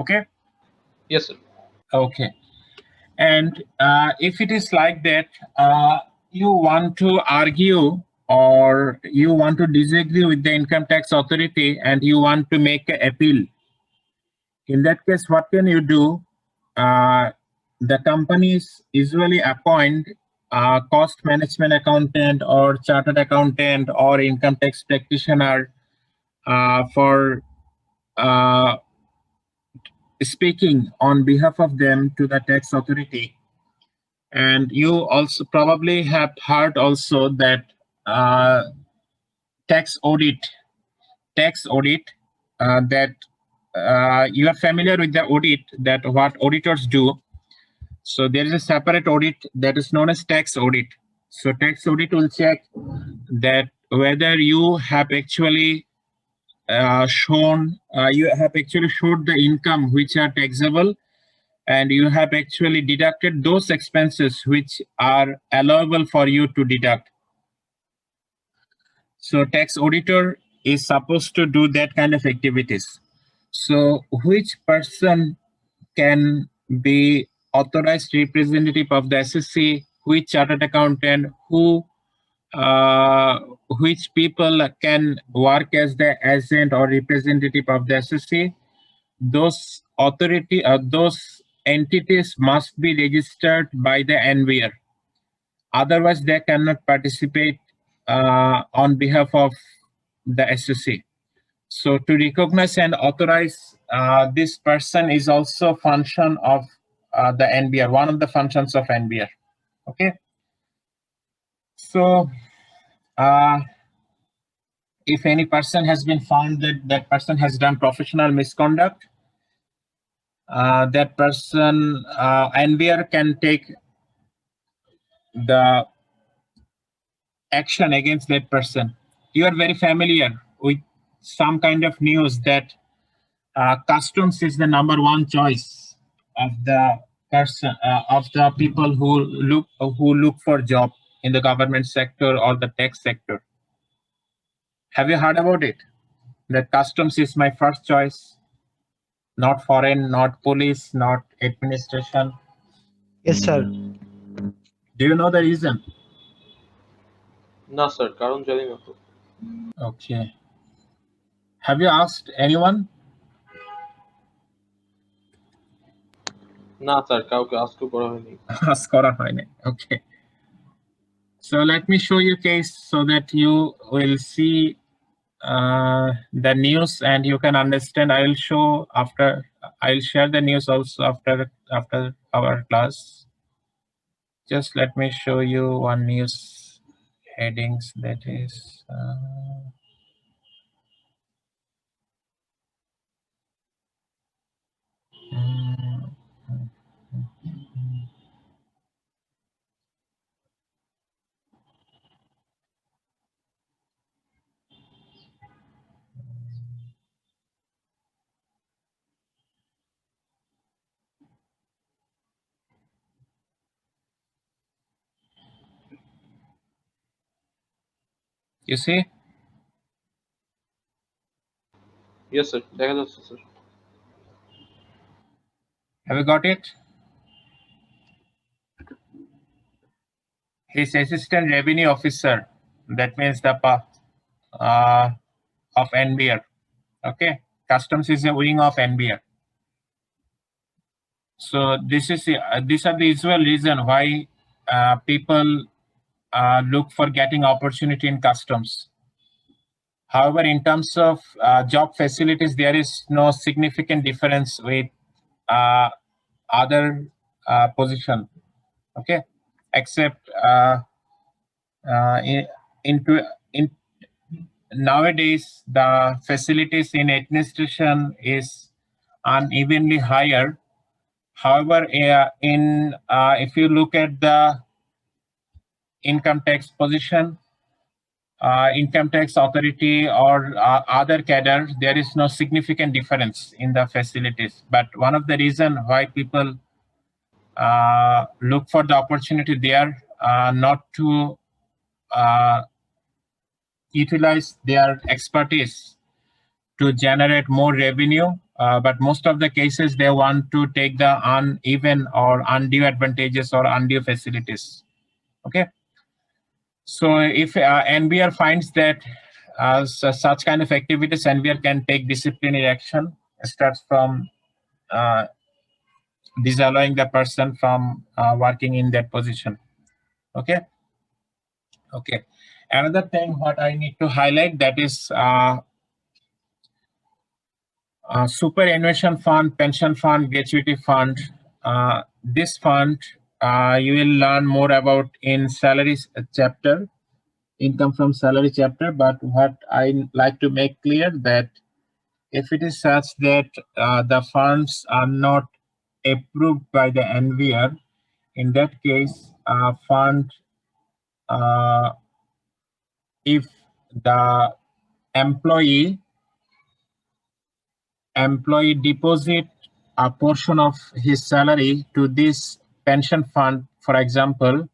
Okay. Yes, sir. Okay. And if it is like that, you want to argue or you want to disagree with the income tax authority and you want to make an appeal, in that case, what can you do? The companies usually appoint a cost management accountant or chartered accountant or income tax practitioner for speaking on behalf of them to the tax authority. And you also probably have heard also that tax audit, that you are familiar with the audit, that what auditors do. So there is a separate audit that is known as tax audit. So tax audit will check that whether you have actually showed the income which are taxable, and you have actually deducted those expenses which are allowable for you to deduct. So tax auditor is supposed to do that kind of activities. So which person can be authorized representative of the SSC, which chartered accountant, which people can work as the agent or representative of the SSC? Those entities must be registered by the NBR. Otherwise, they cannot participate on behalf of the SSC. So to recognize and authorize this person is also a function of the NBR, one of the functions of NBR. Okay. So if any person has been found that that person has done professional misconduct, that person, NBR can take the action against that person. You are very familiar with some kind of news that customs is the #1 choice of the person, of the people who look for job in the government sector or the tech sector. Have you heard about it? That customs is my first choice, not foreign, not police, not administration. Yes, sir. Do you know the reason? না sir, কারণ জানি না তো। Okay. Have you asked anyone? না sir, কাউকে আস্কও করা হয়নি। Ask করা হয়নি. Okay. So let me show you case so that you will see the news and you can understand. I'll share the news also after our class. Just let me show you one news headings that is you see? Yes sir, দেখা যাচ্ছে sir. Have you got it? His assistant revenue officer, that means the of NBR. Okay, customs is a wing of NBR. So these are the usual reason why people look for getting opportunity in customs. However, in terms of job facilities, there is no significant difference with other position. Okay, except nowadays the facilities in administration is unevenly higher. However, if you look at the income tax position, income tax authority or other cadre, there is no significant difference in the facilities. But one of the reason why people look for the opportunity there, not to utilize their expertise to generate more revenue, but most of the cases they want to take the uneven or undue advantages or undue facilities. Okay. So if NBR finds that such kind of activities, NBR can take disciplinary action. It starts from disallowing the person from working in that position. Okay. Okay. Another thing what I need to highlight, that is superannuation fund, pension fund, gratuity fund. This fund you will learn more about in salaries chapter, income from salary chapter. But what I like to make clear that if it is such that the funds are not approved by the NVR, in that case, fund, if the employee deposit a portion of his salary to this pension fund, for example,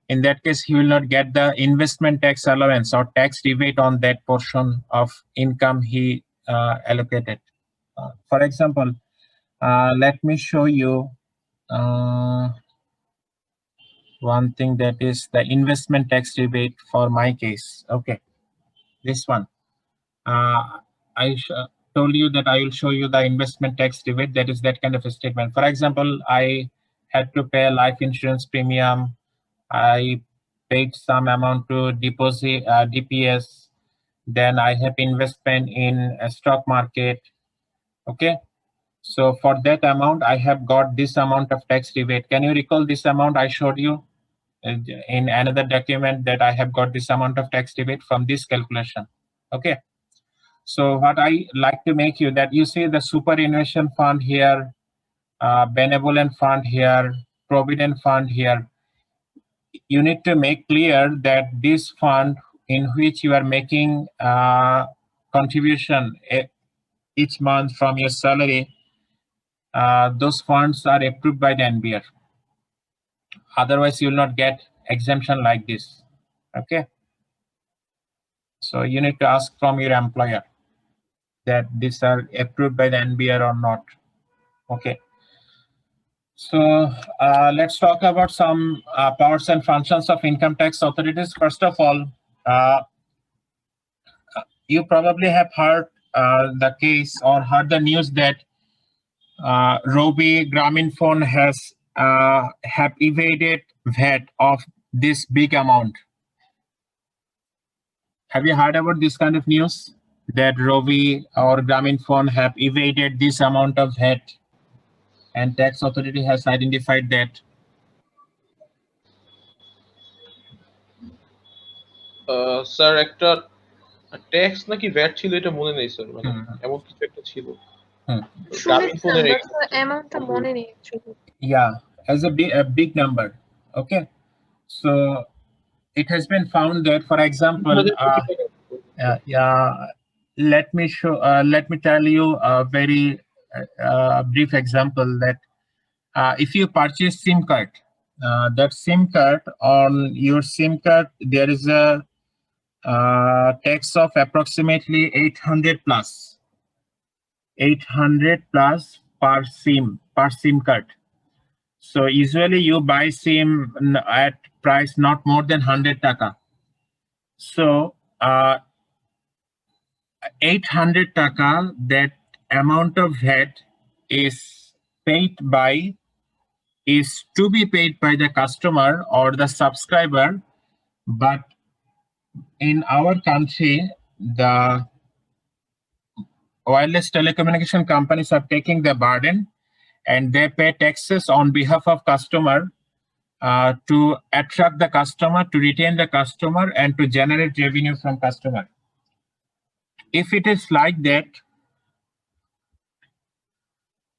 in that case, he will not get the investment tax allowance or tax rebate on that portion of income he allocated. For example, let me show you one thing, that is the investment tax rebate for my case. Okay, this one. I told you that I will show you the investment tax rebate. That is that kind of a statement. For example, I had to pay a life insurance premium. I paid some amount to deposit DPS. Then I have investment in a stock market. Okay. So for that amount, I have got this amount of tax rebate. Can you recall this amount I showed you in another document, that I have got this amount of tax rebate from this calculation? Okay. So what I like to make you, that you see the superannuation fund here, benevolent fund here, provident fund here. You need to make clear that this fund in which you are making contribution each month from your salary, those funds are approved by the NBR. Otherwise, you will not get exemption like this. Okay. So you need to ask from your employer that these are approved by the NBR or not. Okay. So let's talk about some powers and functions of income tax authorities. First of all, you probably have heard the case or heard the news that Robi Grameenphone has have evaded VAT of this big amount. Have you heard about this kind of news, that Robi or Grameenphone have evaded this amount of VAT, and tax authority has identified that? Sir একটা tax নাকি VAT ছিল এটা মনে নেই sir, মানে এমন কিছু একটা ছিল। শুনেছিলাম বাট অ্যামাউন্টটা মনে নেই actually. Yeah, as a big number. Okay, so it has been found that, for example, let me tell you a very brief example, that if you purchase SIM card, that SIM card, on your SIM card there is a tax of approximately 800 plus per SIM card. So usually you buy SIM at price not more than 100 taka. So 800 taka, that amount of VAT is to be paid by the customer or the subscriber. But in our country, the wireless telecommunication companies are taking the burden, and they pay taxes on behalf of customer to attract the customer, to retain the customer, and to generate revenue from customer. If it is like that,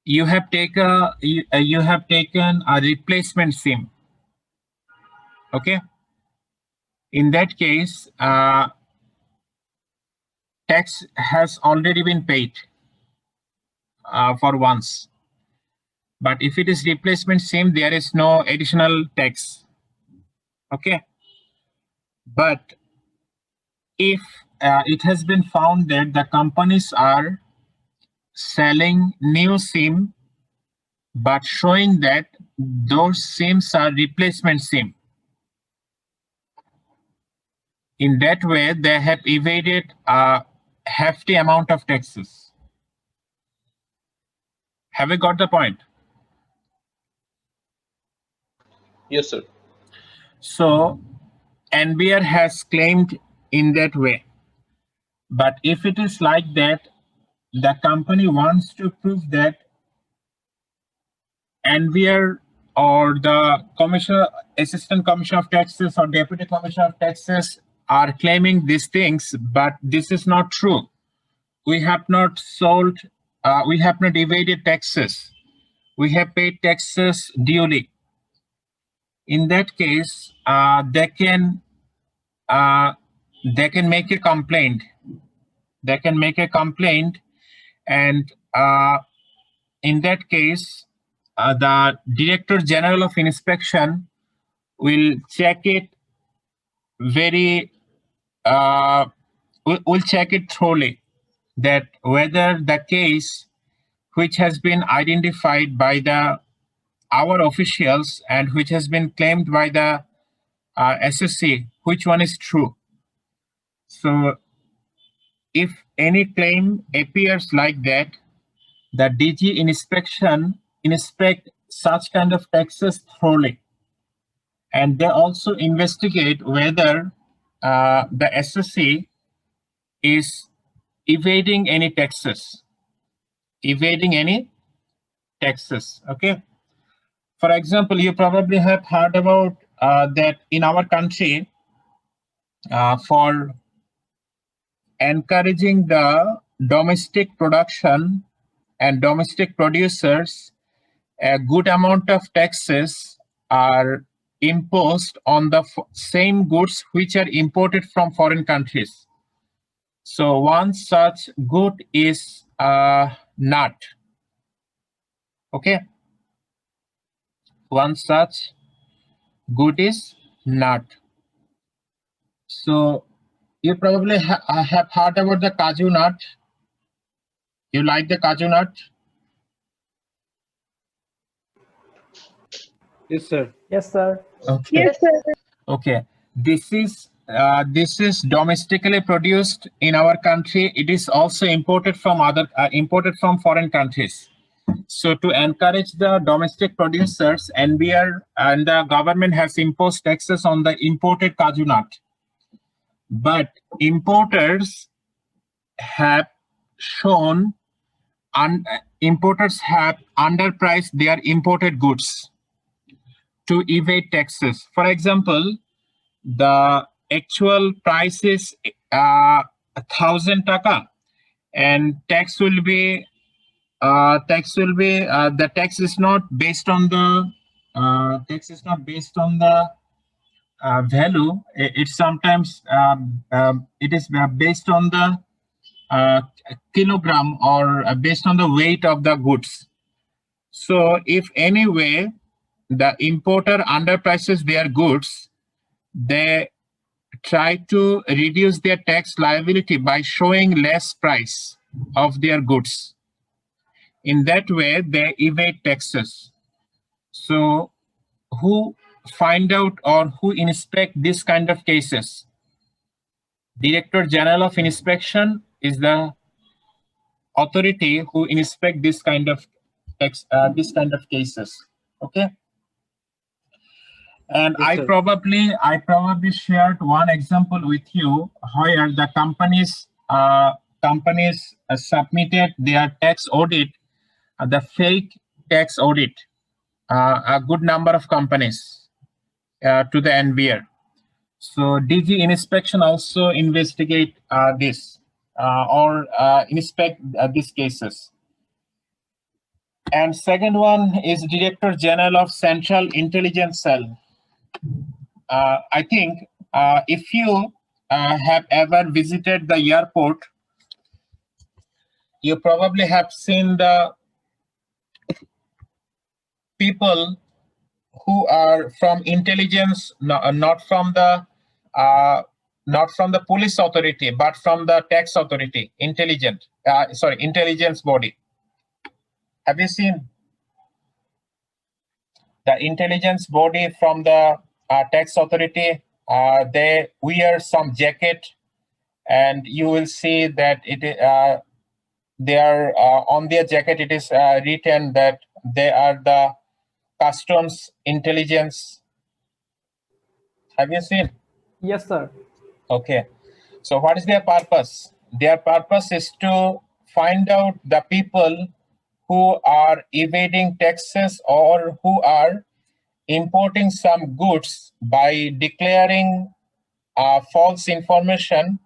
you have taken a replacement SIM. Okay. In that case, tax has already been paid for once. But if it is replacement SIM, there is no additional tax. Okay. But if it has been found that the companies are selling new SIM, but showing that those SIMs are replacement SIM, in that way, they have evaded a hefty amount of taxes. Have you got the point? Yes, sir. So NBR has claimed in that way. But if it is like that, the company wants to prove that NVR or the commissioner, assistant commissioner of taxes or deputy commissioner of taxes are claiming these things, but this is not true. We have not sold, we have not evaded taxes. We have paid taxes duly. In that case, they can make a complaint. They can make a complaint, and in that case, the Director General of Inspection will check it will check it thoroughly, that whether the case which has been identified by our officials and which has been claimed by the SSC, which one is true. So if any claim appears like that, the DG inspection inspect such kind of taxes thoroughly, and they also investigate whether the SSC is evading any taxes. Okay. For example, you probably have heard about that in our country, for encouraging the domestic production and domestic producers, a good amount of taxes are imposed on the same goods which are imported from foreign countries. So one such good is nut. Okay. One such good is nut. So you probably have heard about the cashew nut. You like the cashew nut? Yes, sir. Yes, sir. Okay. Yes, sir. Okay. This is domestically produced in our country. It is also imported from foreign countries. So to encourage the domestic producers, NBR and the government has imposed taxes on the imported cashew nut. But importers have shown importers have underpriced their imported goods to evade taxes. For example, the actual price is 1,000 taka, and tax will be the tax is not based on the value. It's sometimes it is based on the kilogram or based on the weight of the goods. So if anyway the importer underprices their goods, they try to reduce their tax liability by showing less price of their goods. In that way, they evade taxes. So who find out or who inspect this kind of cases? Director General of Inspection is the authority who inspect this kind of cases. Okay. And Yes, I sir. probably shared one example with you where the companies submitted their tax audit, the fake tax audit, a good number of companies to the NBR. So DG inspection also investigate this or inspect these cases. And second one is Director General of Central Intelligence Cell. I think if you have ever visited the airport, you probably have seen the people who are from intelligence, not from the police authority, but from the tax authority, intelligence body. Have you seen the intelligence body from the tax authority? They wear some jacket, and you will see that they are on their jacket. It is written that they are the customs intelligence. Have you seen? Yes, sir. Okay. So what is their purpose? Their purpose is to find out the people who are evading taxes or who are importing some goods by declaring false information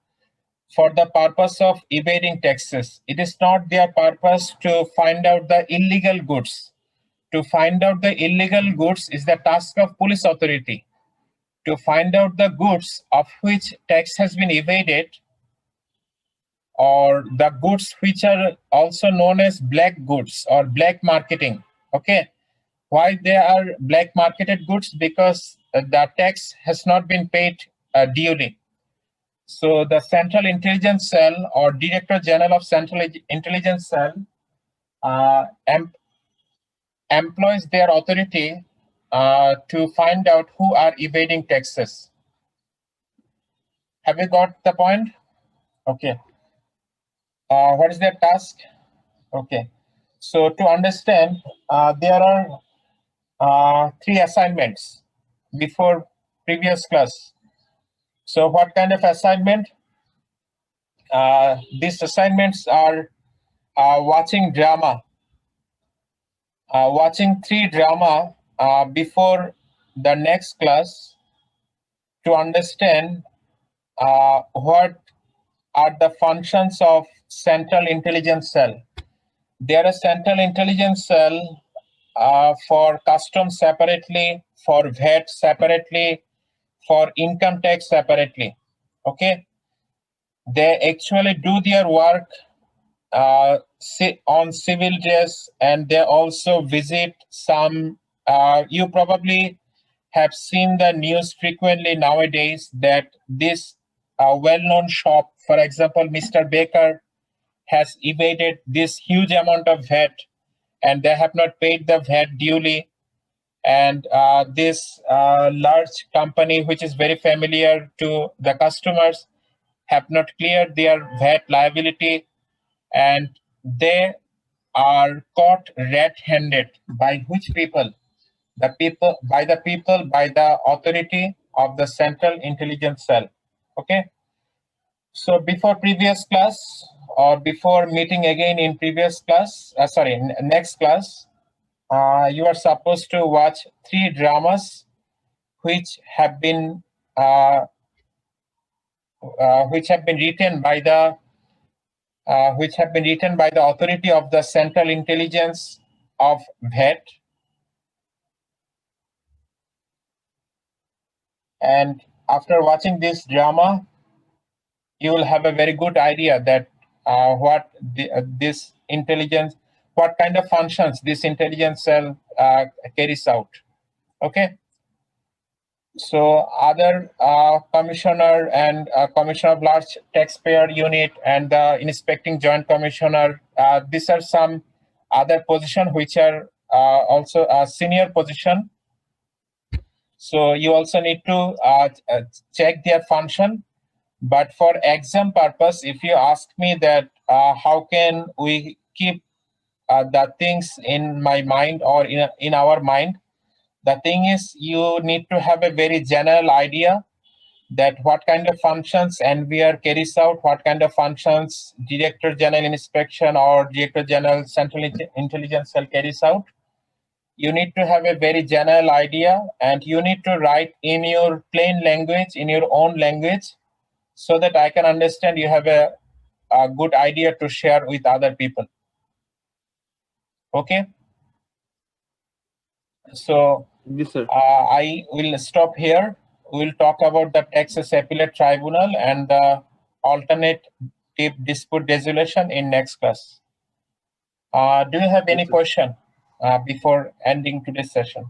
for the purpose of evading taxes. It is not their purpose to find out the illegal goods. To find out the illegal goods is the task of police authority. To find out the goods of which tax has been evaded, or the goods which are also known as black goods or black marketing. Okay, why they are black marketed goods? Because the tax has not been paid duly. So the Central Intelligence Cell or Director General of Central Intelligence Cell employs their authority to find out who are evading taxes. Have you got the point? Okay. What is their task? Okay. So to understand, there are 3 assignments before previous class. So what kind of assignment? These assignments are watching drama, watching 3 drama before the next class to understand what are the functions of Central Intelligence Cell. There is Central Intelligence Cell for customs separately, for VAT separately, for income tax separately. Okay, they actually do their work on civil dress, and they also visit some. You probably have seen the news frequently nowadays that this well-known shop, for example, Mr. Baker, has evaded this huge amount of VAT, and they have not paid the VAT duly. And this large company, which is very familiar to the customers, have not cleared their VAT liability, and they are caught red-handed. By which people? By the authority of the Central Intelligence Cell. Okay. So before previous class, or before meeting again in previous class, next class, you are supposed to watch 3 dramas which have been written by the authority of the Central Intelligence of VAT. And after watching this drama, you will have a very good idea that what kind of functions this intelligence cell carries out. Okay. So other commissioner and commissioner of large taxpayer unit and the inspecting joint commissioner, these are some other position which are also a senior position. So you also need to check their function. But for exam purpose, if you ask me that how can we keep the things in my mind or in our mind, the thing is you need to have a very general idea that what kind of functions NVR carries out, what kind of functions Director General Inspection or Director General Central Intelligence Cell carries out. You need to have a very general idea, and you need to write in your plain language, in your own language, so that I can understand you have a good idea to share with other people. Okay. So Yes, sir. I will stop here. We'll talk about the Texas Appellate Tribunal and the alternative dispute resolution in next class. Do you have any Yes, sir. question before ending today's session?